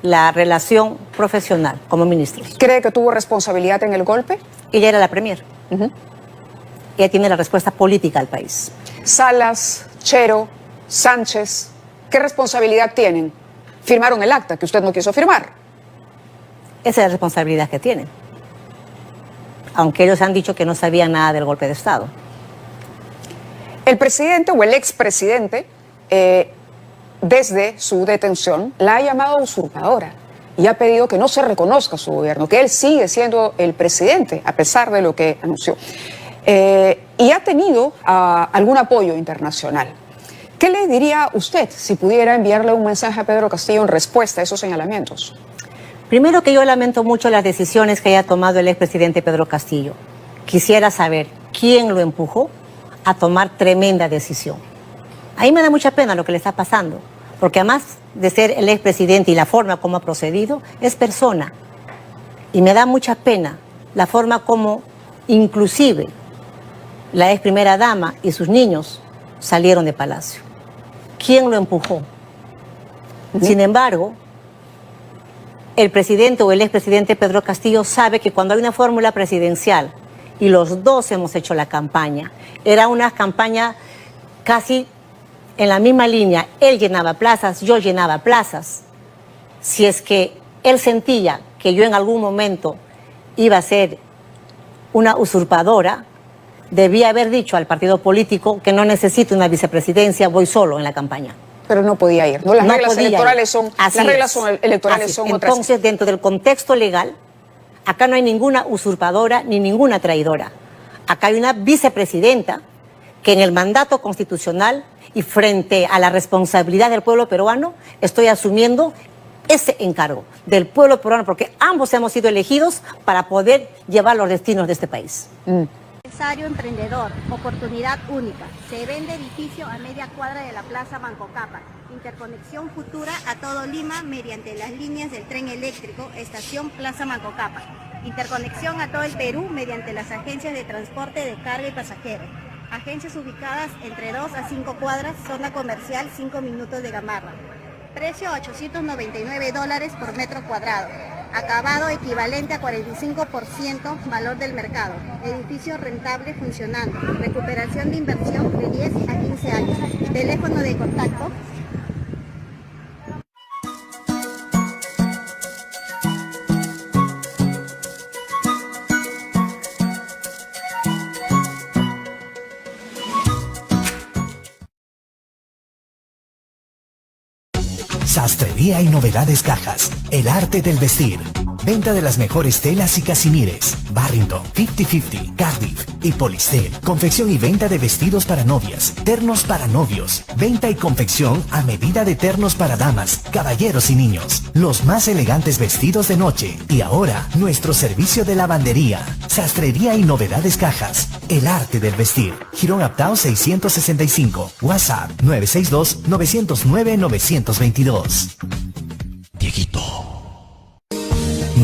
la relación profesional como ministros. ¿Cree que tuvo responsabilidad en el golpe? Ella era la premier. Ella tiene la respuesta política al país. Salas, Chero, Sánchez, ¿qué responsabilidad tienen? Firmaron el acta que usted no quiso firmar. Esa es la responsabilidad que tienen. Aunque ellos han dicho que no sabían nada del golpe de Estado. El presidente o el expresidente, desde su detención, la ha llamado usurpadora y ha pedido que no se reconozca su gobierno, que él sigue siendo el presidente a pesar de lo que anunció. Y ha tenido algún apoyo internacional. ¿Qué le diría usted si pudiera enviarle un mensaje a Pedro Castillo en respuesta a esos señalamientos? Primero que yo lamento mucho las decisiones que haya tomado el expresidente Pedro Castillo. Quisiera saber quién lo empujó a tomar tremenda decisión. A mí me da mucha pena lo que le está pasando, porque además de ser el expresidente y la forma como ha procedido, es persona. Y me da mucha pena la forma como inclusive la ex primera dama y sus niños salieron de Palacio. ¿Quién lo empujó? Sin embargo, el presidente o el expresidente Pedro Castillo sabe que cuando hay una fórmula presidencial y los dos hemos hecho la campaña, era una campaña casi en la misma línea, él llenaba plazas, yo llenaba plazas. Si es que él sentía que yo en algún momento iba a ser una usurpadora, debía haber dicho al partido político que no necesito una vicepresidencia, voy solo en la campaña. Pero no podía ir, ¿no? Las reglas electorales son otras. Entonces, dentro del contexto legal, acá no hay ninguna usurpadora ni ninguna traidora. Acá hay una vicepresidenta que en el mandato constitucional y frente a la responsabilidad del pueblo peruano, estoy asumiendo ese encargo del pueblo peruano, porque ambos hemos sido elegidos para poder llevar los destinos de este país. Empresario emprendedor, oportunidad única. Se vende edificio a media cuadra de la Plaza Mancocapa. Interconexión futura a todo Lima mediante las líneas del tren eléctrico, estación Plaza Mancocapa. Interconexión a todo el Perú mediante las agencias de transporte de carga y pasajeros. Agencias ubicadas entre 2 a 5 cuadras, zona comercial 5 minutos de Gamarra. Precio $899 por metro cuadrado. Acabado equivalente a 45% valor del mercado. Edificio rentable funcionando. Recuperación de inversión de 10 a 15 años. Teléfono de contacto. Sastrería y novedades cajas. El arte del vestir. Venta de las mejores telas y casimires. Barrington, 50-50, Cardiff y Polistel. Confección y venta de vestidos para novias, ternos para novios. Venta y confección a medida de ternos para damas, caballeros y niños. Los más elegantes vestidos de noche. Y ahora, nuestro servicio de lavandería. Sastrería y novedades cajas. El arte del vestir. Girón Aptao 665. WhatsApp 962-909-922. Dieguito.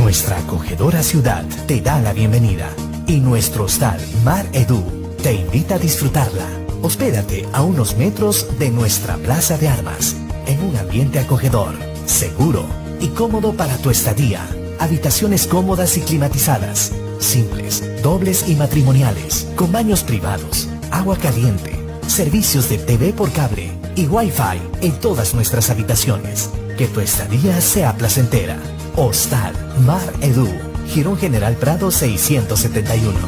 Nuestra acogedora ciudad te da la bienvenida y nuestro hostal Mar Edu te invita a disfrutarla. Hospédate a unos metros de nuestra plaza de armas, en un ambiente acogedor, seguro y cómodo para tu estadía. Habitaciones cómodas y climatizadas, simples, dobles y matrimoniales, con baños privados, agua caliente, servicios de TV por cable y Wi-Fi en todas nuestras habitaciones. Que tu estadía sea placentera. Hostal Mar Edu, Girón General Prado 671.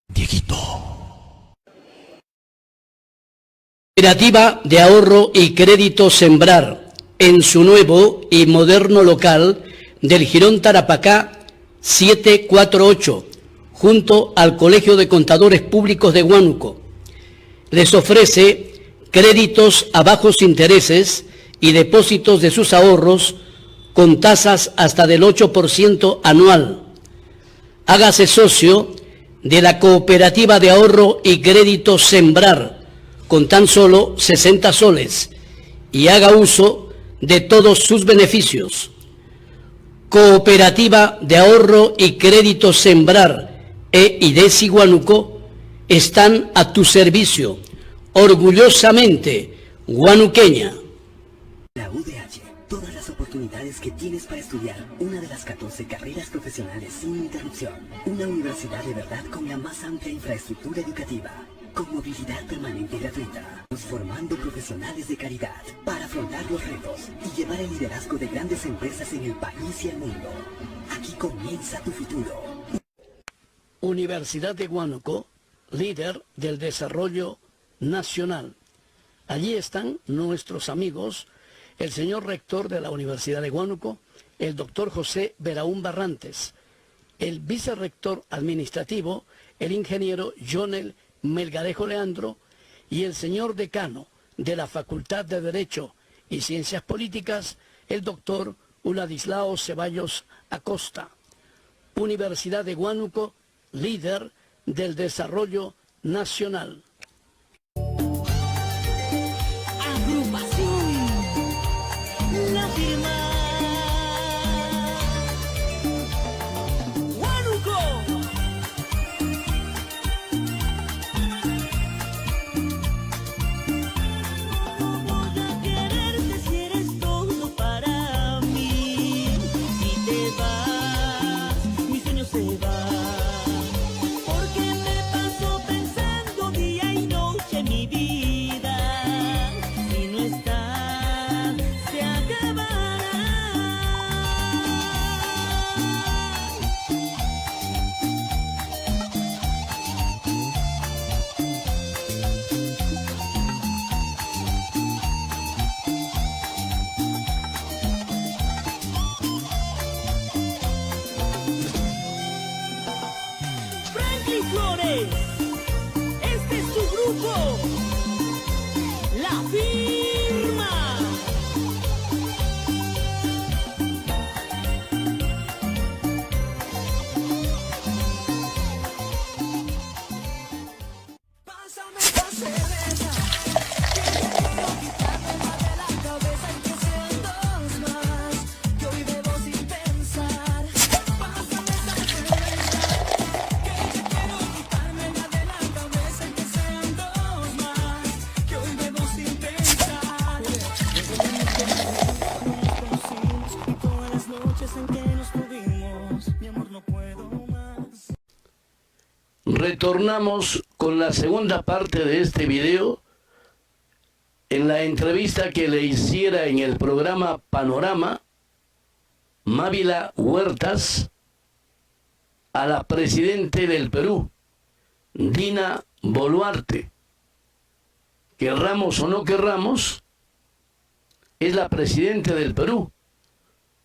Dieguito. Cooperativa de Ahorro y Crédito Sembrar, en su nuevo y moderno local del Jirón Tarapacá 748, junto al Colegio de Contadores Públicos de Huánuco. Les ofrece créditos a bajos intereses y depósitos de sus ahorros con tasas hasta del 8% anual. Hágase socio de la Cooperativa de Ahorro y Crédito Sembrar con tan solo 60 soles y haga uso de todos sus beneficios. Cooperativa de Ahorro y Crédito Sembrar e IDESI Huánuco están a tu servicio. Orgullosamente huanuqueña. La UDH, todas las oportunidades que tienes para estudiar una de las 14 carreras profesionales sin interrupción. Una universidad de verdad con la más amplia infraestructura educativa, con movilidad permanente y gratuita, formando profesionales de calidad para afrontar los retos y llevar el liderazgo de grandes empresas en el país y el mundo. Aquí comienza tu futuro. Universidad de Huánuco, líder del desarrollo nacional. Allí están nuestros amigos, el señor rector de la Universidad de Huánuco, el doctor José Beraún Barrantes, el vicerrector administrativo, el ingeniero Jonel Melgarejo Leandro, y el señor decano de la Facultad de Derecho y Ciencias Políticas, el doctor Uladislao Ceballos Acosta. Universidad de Huánuco, líder del desarrollo nacional. La firma Huánuco. ¿Cómo voy a quererte si eres todo para mí? Si te vas, mi sueño se va. Porque me paso pensando día y noche mi vida. Si no estás, se acabará. Franklin Flores, este es su grupo, La Firma. Pásame esta cerveza, que quiero quitármela de la cabeza y que sean dos más, que hoy bebo sin pensar. Pásame esta cerveza, que quiero quitármela de la cabeza y que sean dos más, que hoy bebo sin pensar. Nos conocimos y todas las noches en que nos tuvimos, mi amor, no puedo más. Retornamos con la segunda parte de este video en la entrevista que le hiciera en el programa Panorama Mávila Huertas a la presidente del Perú, Dina Boluarte. Querramos o no querramos, es la presidenta del Perú,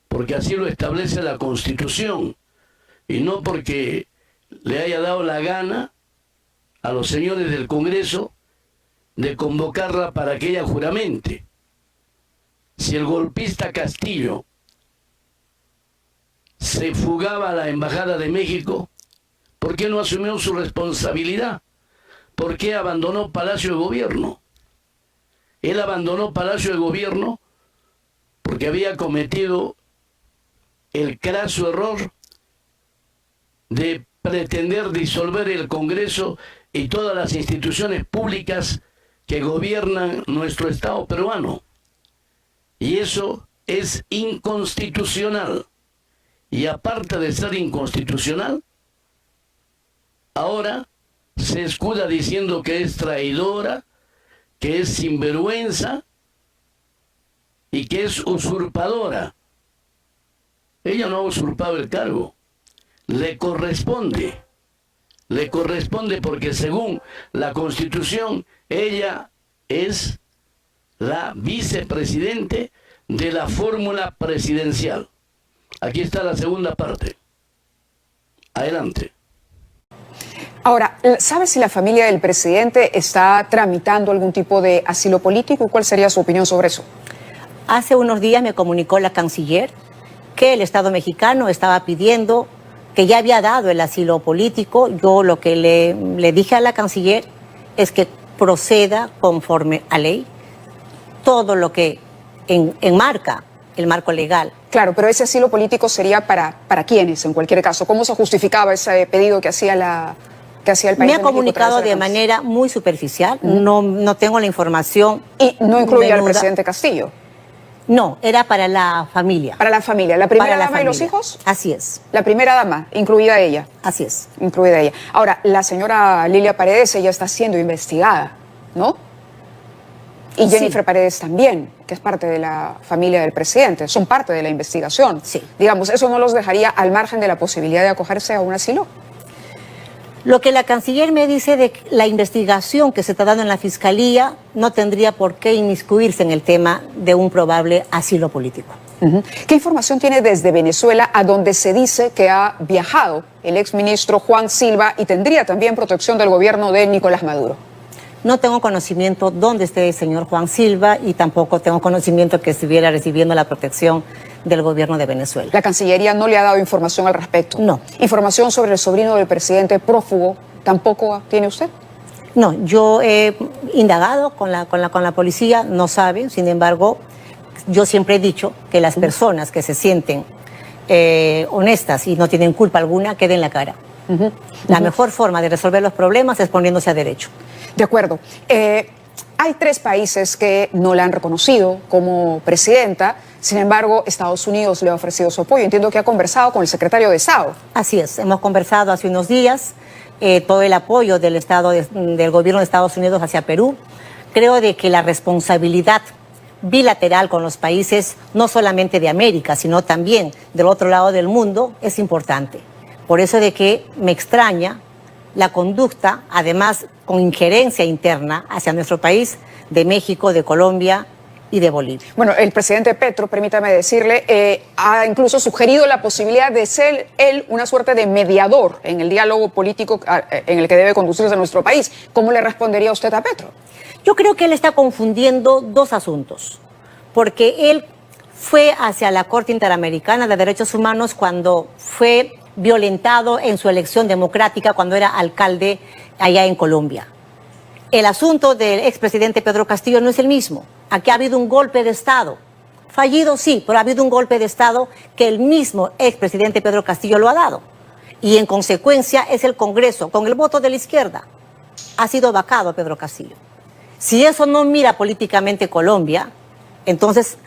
porque así lo establece la Constitución, y no porque le haya dado la gana a los señores del Congreso de convocarla para que ella juramente. Si el golpista Castillo se fugaba a la Embajada de México, ¿por qué no asumió su responsabilidad? ¿Por qué abandonó Palacio de Gobierno? Él abandonó Palacio de Gobierno porque había cometido el craso error de pretender disolver el Congreso y todas las instituciones públicas que gobiernan nuestro Estado peruano. Y eso es inconstitucional. Y aparte de ser inconstitucional, ahora se escuda diciendo que es traidora, que es sinvergüenza y que es usurpadora. Ella no ha usurpado el cargo. Le corresponde porque según la Constitución, ella es la vicepresidente de la fórmula presidencial. Aquí está la segunda parte. Adelante. Ahora, ¿sabe si la familia del presidente está tramitando algún tipo de asilo político? ¿Cuál sería su opinión sobre eso? Hace unos días me comunicó la canciller que el Estado mexicano estaba pidiendo, que ya había dado el asilo político. Yo lo que le dije a la canciller es que proceda conforme a ley todo lo que enmarca el marco legal. Claro, pero ese asilo político sería para quiénes, en cualquier caso. ¿Cómo se justificaba ese pedido que hacía el país? Me ha comunicado de manera muy superficial, no tengo la información. ¿Y no incluye al presidente Castillo? No, era para la familia. Para la familia. ¿La primera dama y los hijos? Así es. La primera dama, incluida ella. Así es. Incluida ella. Ahora, la señora Lilia Paredes, ella está siendo investigada, ¿no? Y Jennifer Paredes también, que es parte de la familia del presidente, son parte de la investigación. Sí. Digamos, ¿eso no los dejaría al margen de la posibilidad de acogerse a un asilo? Lo que la canciller me dice de la investigación que se está dando en la Fiscalía no tendría por qué inmiscuirse en el tema de un probable asilo político. ¿Qué información tiene desde Venezuela, a donde se dice que ha viajado el exministro Juan Silva y tendría también protección del gobierno de Nicolás Maduro? No tengo conocimiento dónde esté el señor Juan Silva y tampoco tengo conocimiento que estuviera recibiendo la protección del gobierno de Venezuela. ¿La Cancillería no le ha dado información al respecto? No. ¿Información sobre el sobrino del presidente prófugo tampoco tiene usted? No, yo he indagado con la policía, no saben, sin embargo, yo siempre he dicho que las personas que se sienten honestas y no tienen culpa alguna, que den la cara. La mejor forma de resolver los problemas es poniéndose a derecho. De acuerdo. Hay 3 países que no la han reconocido como presidenta, sin embargo, Estados Unidos le ha ofrecido su apoyo. Entiendo que ha conversado con el secretario de Estado. Así es, hemos conversado hace unos días, todo el apoyo del gobierno de Estados Unidos hacia Perú. Creo de que la responsabilidad bilateral con los países, no solamente de América, sino también del otro lado del mundo, es importante. Por eso de que me extraña la conducta, además con injerencia interna hacia nuestro país, de México, de Colombia y de Bolivia. Bueno, el presidente Petro, permítame decirle, ha incluso sugerido la posibilidad de ser él una suerte de mediador en el diálogo político en el que debe conducirse nuestro país. ¿Cómo le respondería usted a Petro? Yo creo que él está confundiendo 2 asuntos, porque él fue hacia la Corte Interamericana de Derechos Humanos cuando fue violentado en su elección democrática cuando era alcalde allá en Colombia. El asunto del expresidente Pedro Castillo no es el mismo. Aquí ha habido un golpe de Estado. Fallido sí, pero ha habido un golpe de Estado que el mismo expresidente Pedro Castillo lo ha dado. Y en consecuencia es el Congreso, con el voto de la izquierda, ha sido vacado Pedro Castillo. Si eso no mira políticamente Colombia, entonces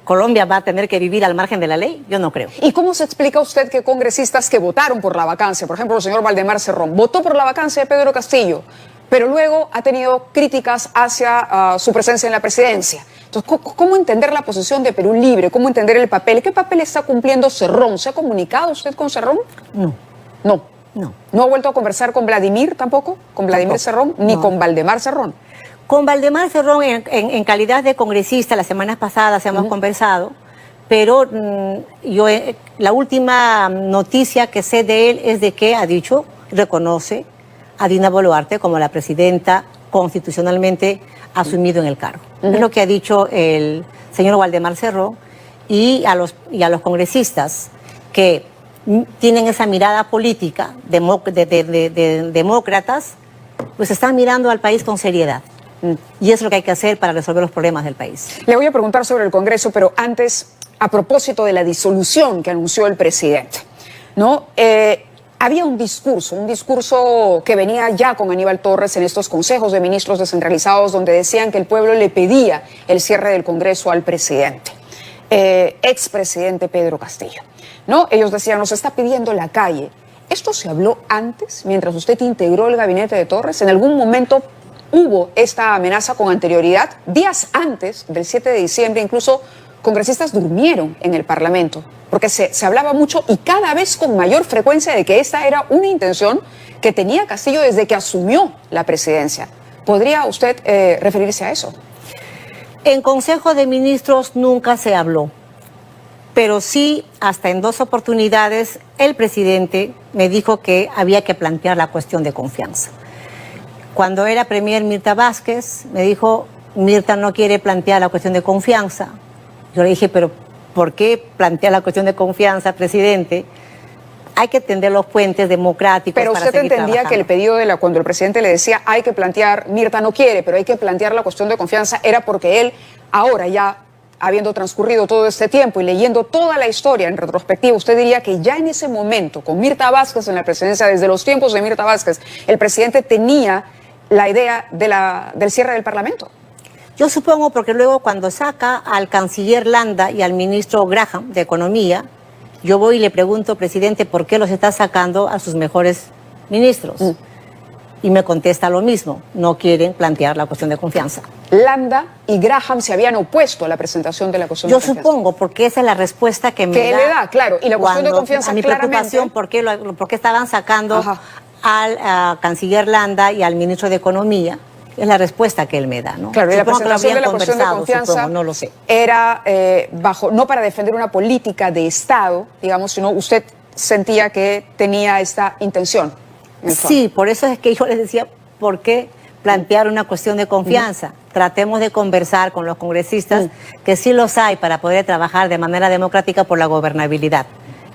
¿Colombia va a tener que vivir al margen de la ley? Yo no creo. ¿Y cómo se explica usted que congresistas que votaron por la vacancia, por ejemplo el señor Valdemar Cerrón, votó por la vacancia de Pedro Castillo, pero luego ha tenido críticas hacia su presencia en la presidencia? Entonces, ¿cómo entender la posición de Perú Libre? ¿Cómo entender el papel? ¿Qué papel está cumpliendo Cerrón? ¿Se ha comunicado usted con Cerrón? No. No. No. ¿No ha vuelto a conversar con Vladimir tampoco? ¿Con Vladimir Cerrón? Ni con Valdemar Cerrón. Con Valdemar Cerrón, en calidad de congresista, las semanas pasadas hemos conversado, pero la última noticia que sé de él es de que ha dicho, reconoce a Dina Boluarte como la presidenta constitucionalmente asumido en el cargo. Es lo que ha dicho el señor Valdemar Cerrón, y a los congresistas que tienen esa mirada política de demócratas, pues están mirando al país con seriedad. Y es lo que hay que hacer para resolver los problemas del país. Le voy a preguntar sobre el Congreso, pero antes, a propósito de la disolución que anunció el presidente, ¿no? Había un discurso que venía ya con Aníbal Torres en estos consejos de ministros descentralizados, donde decían que el pueblo le pedía el cierre del Congreso al presidente, expresidente Pedro Castillo, ¿no? Ellos decían, nos está pidiendo la calle. ¿Esto se habló antes, mientras usted integró el gabinete de Torres? ¿En algún momento hubo esta amenaza con anterioridad? Días antes del 7 de diciembre, incluso congresistas durmieron en el Parlamento, porque se hablaba mucho y cada vez con mayor frecuencia de que esta era una intención que tenía Castillo desde que asumió la presidencia. ¿Podría usted referirse a eso? En Consejo de Ministros nunca se habló, pero sí, hasta en 2 oportunidades, el presidente me dijo que había que plantear la cuestión de confianza. Cuando era premier Mirta Vázquez, me dijo, Mirta no quiere plantear la cuestión de confianza. Yo le dije, pero ¿por qué plantear la cuestión de confianza, presidente? Hay que tender los puentes democráticos. Pero para usted seguir entendía trabajando. que el pedido cuando el presidente le decía hay que plantear, Mirta no quiere, pero hay que plantear la cuestión de confianza, era porque él, ahora ya habiendo transcurrido todo este tiempo y leyendo toda la historia en retrospectiva, usted diría que ya en ese momento, con Mirta Vázquez en la presidencia, desde los tiempos de Mirta Vázquez, el presidente tenía la idea del cierre del Parlamento. Yo supongo porque luego cuando saca al canciller Landa y al ministro Graham de Economía, yo voy y le pregunto, presidente, ¿por qué los está sacando a sus mejores ministros? Y me contesta lo mismo, no quieren plantear la cuestión de confianza. Landa y Graham se habían opuesto a la presentación de la cuestión Yo de confianza. supongo, porque esa es la respuesta que me Que le da, claro, y la cuestión de cuando- confianza a mi claramente. preocupación, ¿por qué estaban sacando al canciller Landa y al ministro de Economía? Es la respuesta que él me da, ¿no? Claro, y la Supongo que lo presentación de habrían la cuestión de conversado, confianza supongo, no lo sé. era no para defender una política de Estado, digamos, sino usted sentía que tenía esta intención. en el fondo. Sí, por eso es que yo les decía, ¿por qué plantear una cuestión de confianza? Tratemos de conversar con los congresistas, que sí los hay para poder trabajar de manera democrática por la gobernabilidad.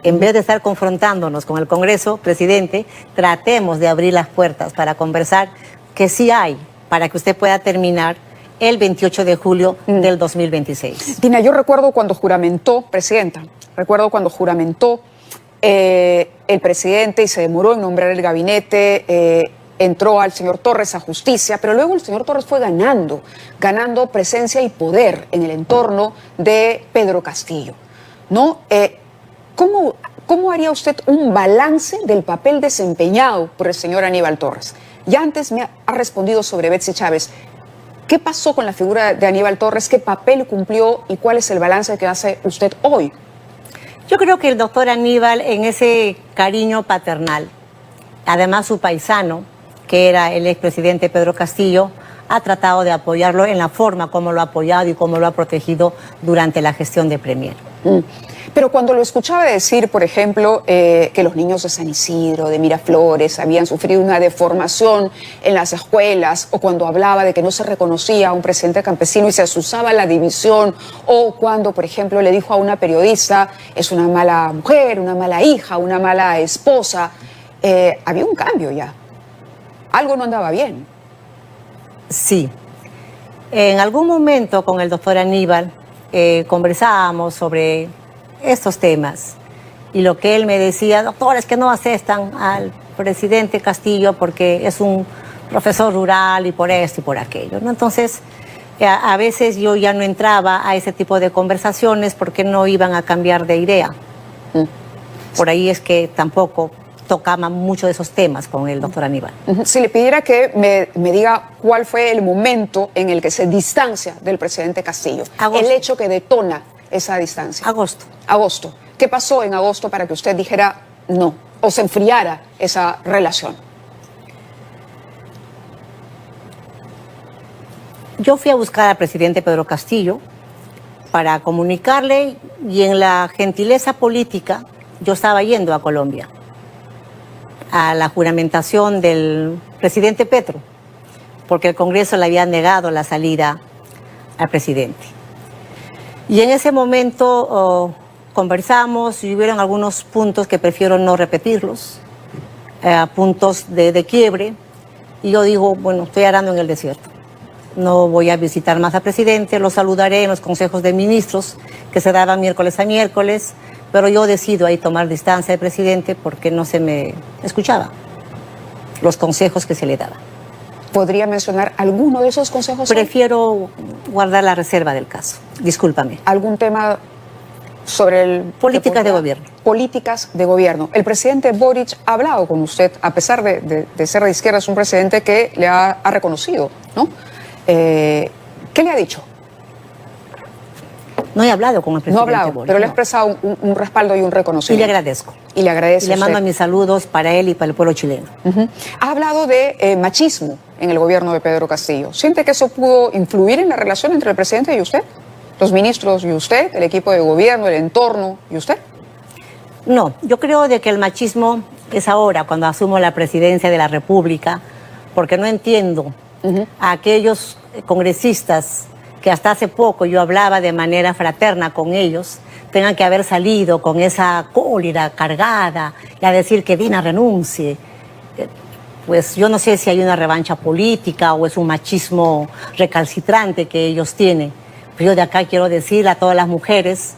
En vez de estar confrontándonos con el Congreso, presidente, tratemos de abrir las puertas para conversar, que sí hay, para que usted pueda terminar el 28 de julio del 2026. Dina, yo recuerdo cuando juramentó, presidenta, el presidente y se demoró en nombrar el gabinete, entró al señor Torres a justicia, pero luego el señor Torres fue ganando presencia y poder en el entorno de Pedro Castillo, ¿no? ¿Cómo haría usted un balance del papel desempeñado por el señor Aníbal Torres? Ya antes me ha respondido sobre Betsy Chávez. ¿Qué pasó con la figura de Aníbal Torres? ¿Qué papel cumplió y cuál es el balance que hace usted hoy? Yo creo que el doctor Aníbal, en ese cariño paternal, además su paisano, que era el expresidente Pedro Castillo, ha tratado de apoyarlo en la forma como lo ha apoyado y como lo ha protegido durante la gestión de Premier. Pero cuando lo escuchaba decir, por ejemplo, que los niños de San Isidro, de Miraflores, habían sufrido una deformación en las escuelas, o cuando hablaba de que no se reconocía a un presidente campesino y se asusaba la división, o cuando, por ejemplo, le dijo a una periodista, es una mala mujer, una mala hija, una mala esposa, había un cambio ya. Algo no andaba bien. Sí. En algún momento con el doctor Aníbal conversábamos sobre estos temas y lo que él me decía, doctor, es que no aceptan al presidente Castillo porque es un profesor rural y por esto y por aquello, ¿no? Entonces, a veces yo ya no entraba a ese tipo de conversaciones porque no iban a cambiar de idea. Por ahí es que tampoco tocaban mucho de esos temas con el doctor Aníbal. Si le pidiera que me diga cuál fue el momento en el que se distancia del presidente Castillo, el hecho que detona esa distancia. Agosto. ¿Qué pasó en agosto para que usted dijera no o se enfriara esa relación? Yo fui a buscar al presidente Pedro Castillo para comunicarle y en la gentileza política yo estaba yendo a Colombia a la juramentación del presidente Petro, porque el Congreso le había negado la salida al presidente. Y en ese momento conversamos y hubieron algunos puntos que prefiero no repetirlos, puntos de quiebre, y yo digo, bueno, estoy arando en el desierto. No voy a visitar más al presidente, lo saludaré en los consejos de ministros que se daban miércoles a miércoles, pero yo decido ahí tomar distancia del presidente porque no se me escuchaba los consejos que se le daban. ¿Podría mencionar alguno de esos consejos? Prefiero guardar la reserva del caso. Discúlpame. ¿Algún tema sobre el... Políticas de gobierno. Políticas de gobierno. El presidente Boric ha hablado con usted, a pesar de ser de izquierda, es un presidente que le ha reconocido, ¿no? ¿Qué le ha dicho? No he hablado con el presidente. No ha hablado, Boric, pero le ha no. expresado un respaldo y un reconocimiento. Y le agradezco. Y le agradece. Y le mando mis saludos para él y para el pueblo chileno. Ha hablado de machismo en el gobierno de Pedro Castillo. ¿Siente que eso pudo influir en la relación entre el presidente y usted? ¿Los ministros y usted? ¿El equipo de gobierno, el entorno y usted? No, yo creo de que el machismo es ahora, cuando asumo la presidencia de la República, porque no entiendo a aquellos congresistas que hasta hace poco yo hablaba de manera fraterna con ellos, tengan que haber salido con esa cólera cargada y a decir que Dina renuncie. Pues yo no sé si hay una revancha política o es un machismo recalcitrante que ellos tienen. Pero yo de acá quiero decir a todas las mujeres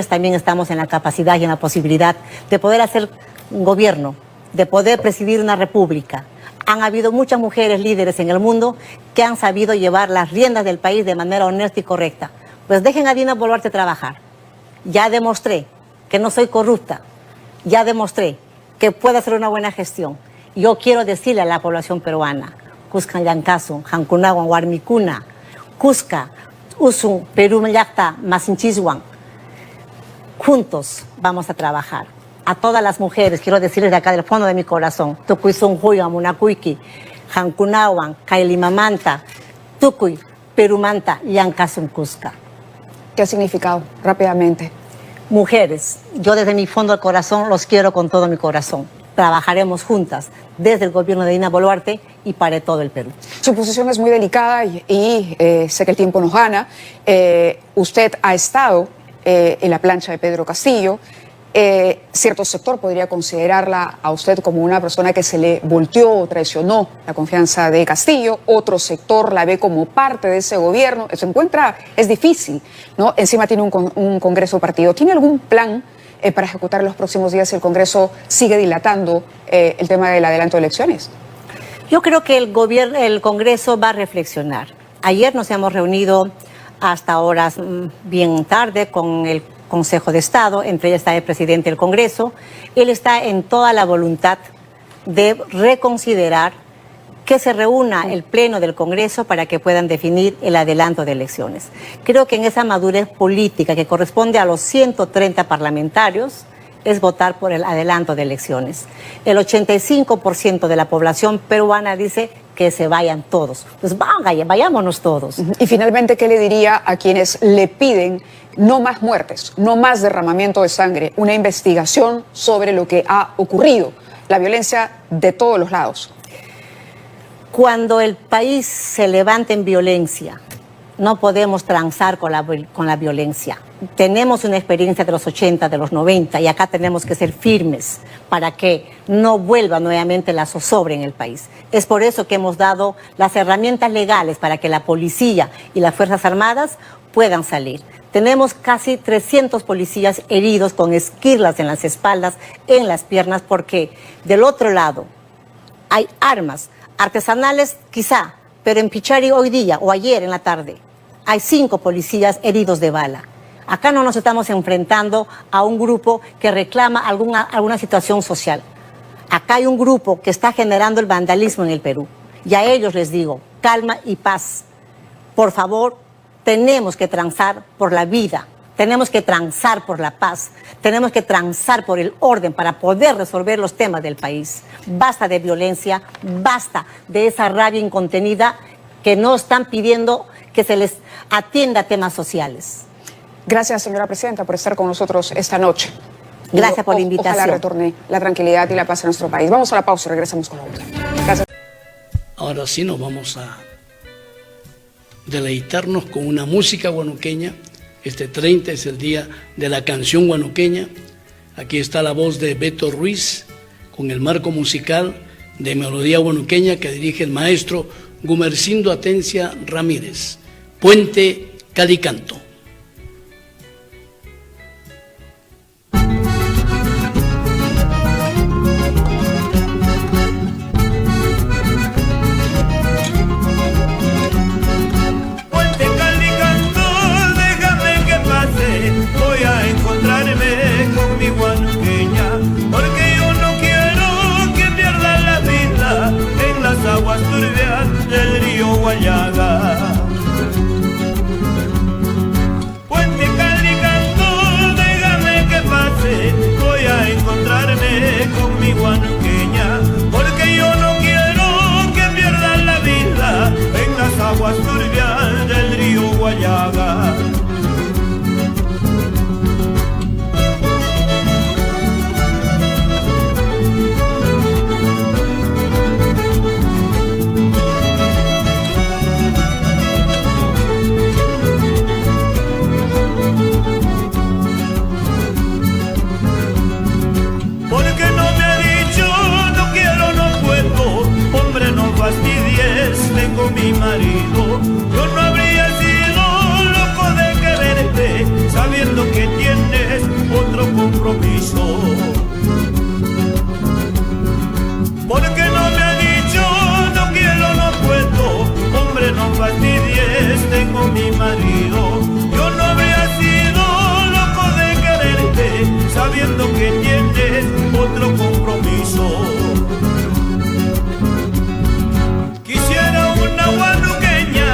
también estamos en la capacidad y en la posibilidad de poder hacer un gobierno, de poder presidir una república. Han habido muchas mujeres líderes en el mundo que han sabido llevar las riendas del país de manera honesta y correcta. Pues dejen a Dina Boluarte trabajar. Ya demostré que no soy corrupta. Ya demostré que puedo hacer una buena gestión. Yo quiero decirle a la población peruana, Cuscan Yancasun, Hankunawan, Warmicuna, Cusca, Usun, Perú, Mayacta, Masinchizwan. Juntos vamos a trabajar. A todas las mujeres, quiero decirles de acá del fondo de mi corazón, Tukuy Sunjuy, Amunakuiki, Hankunawan, Kailimamanta, Tukuy, Perumanta, Yancasun, Cusca. ¿Qué ha significado? Rápidamente. Mujeres, yo desde mi fondo del corazón los quiero con todo mi corazón. Trabajaremos juntas desde el gobierno de Dina Boluarte y para todo el Perú. Su posición es muy delicada y sé que el tiempo nos gana. Usted ha estado en la plancha de Pedro Castillo. Cierto sector podría considerarla a usted como una persona que se le volteó o traicionó la confianza de Castillo. Otro sector la ve como parte de ese gobierno. Se encuentra, es difícil, ¿no? Encima tiene un Congreso partido. ¿Tiene algún plan para ejecutar en los próximos días si el Congreso sigue dilatando el tema del adelanto de elecciones? Yo creo que el Congreso va a reflexionar. Ayer nos hemos reunido hasta horas bien tarde con el Consejo de Estado, entre ellas está el presidente del Congreso. Él está en toda la voluntad de reconsiderar que se reúna el Pleno del Congreso para que puedan definir el adelanto de elecciones. Creo que en esa madurez política que corresponde a los 130 parlamentarios es votar por el adelanto de elecciones. El 85% de la población peruana dice que se vayan todos. Pues vayámonos todos. Y finalmente, ¿qué le diría a quienes le piden no más muertes, no más derramamiento de sangre, una investigación sobre lo que ha ocurrido, la violencia de todos los lados? Cuando el país se levanta en violencia, no podemos transar con la violencia. Tenemos una experiencia de los 80, de los 90, y acá tenemos que ser firmes para que no vuelva nuevamente la zozobra en el país. Es por eso que hemos dado las herramientas legales para que la policía y las Fuerzas Armadas puedan salir. Tenemos casi 300 policías heridos con esquirlas en las espaldas, en las piernas, porque del otro lado hay armas artesanales quizá, pero en Pichari hoy día o ayer en la tarde hay 5 policías heridos de bala. Acá no nos estamos enfrentando a un grupo que reclama alguna situación social. Acá hay un grupo que está generando el vandalismo en el Perú. Y a ellos les digo, calma y paz. Por favor, tenemos que transar por la vida, tenemos que transar por la paz, tenemos que transar por el orden para poder resolver los temas del país. Basta de violencia, basta de esa rabia incontenida que no están pidiendo que se les atienda a temas sociales. Gracias, señora presidenta, por estar con nosotros esta noche. Gracias por la invitación. Ojalá retorne la tranquilidad y la paz a nuestro país. Vamos a la pausa y regresamos con la otra. Gracias. Ahora sí nos vamos a deleitarnos con una música guanuqueña. Este 30 es el día de la canción guanuqueña. Aquí está la voz de Beto Ruiz con el marco musical de Melodía Guanuqueña que dirige el maestro Gumersindo Atencia Ramírez, Puente Calicanto. Puente Calicanto, déjame que pase, voy a encontrarme con mi guanuqueña, porque yo no quiero que pierda la vida en las aguas turbias del río Guayaga. Puente Calicanto, déjame que pase, voy a encontrarme con mi guanuqueña, porque yo no quiero que pierda la vida en las aguas turbias del río Guayaga. Porque no me ha dicho, no quiero, no puedo, hombre no fastidies, tengo mi marido. Yo no habría sido loco de quererte, sabiendo que tienes otro compromiso. Porque no me ha dicho, no quiero, no puedo, hombre no fastidies, tengo mi marido. Yo no habría sido loco de quererte, sabiendo que tienes otro compromiso. Quisiera una guanuqueña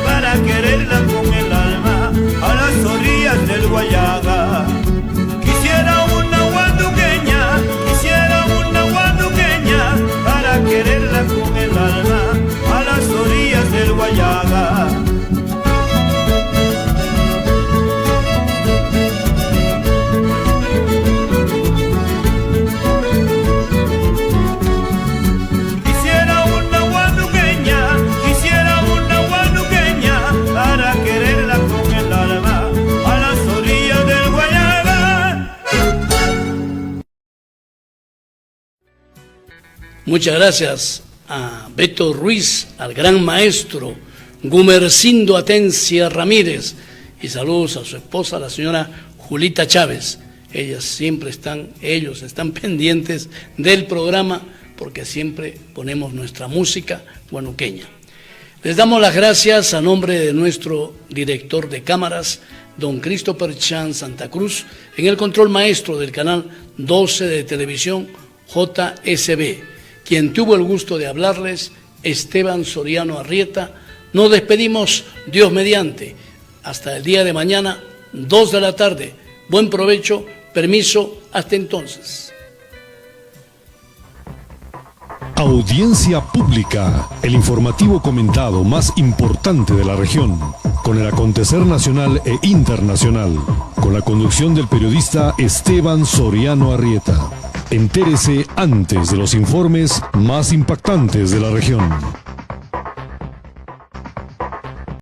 para quererla con el alma a las orillas del Guayaga. Quisiera una guanuqueña para quererla con el alma a las orillas del Guayaga. Quisiera una guanuqueña para quererla con el alma a las orillas del Guayaga. Muchas gracias a Beto Ruiz, al gran maestro Gumersindo Atencia Ramírez, y saludos a su esposa, la señora Julita Chávez. Ellos están pendientes del programa porque siempre ponemos nuestra música guanuqueña. Les damos las gracias a nombre de nuestro director de cámaras, don Christopher Chan Santa Cruz, en el control maestro del canal 12 de televisión JSB, quien tuvo el gusto de hablarles, Esteban Soriano Arrieta. Nos despedimos, Dios mediante, hasta el día de mañana, 2 de la tarde. Buen provecho, permiso, hasta entonces. Audiencia pública, el informativo comentado más importante de la región, con el acontecer nacional e internacional, con la conducción del periodista Esteban Soriano Arrieta. Entérese antes de los informes más impactantes de la región.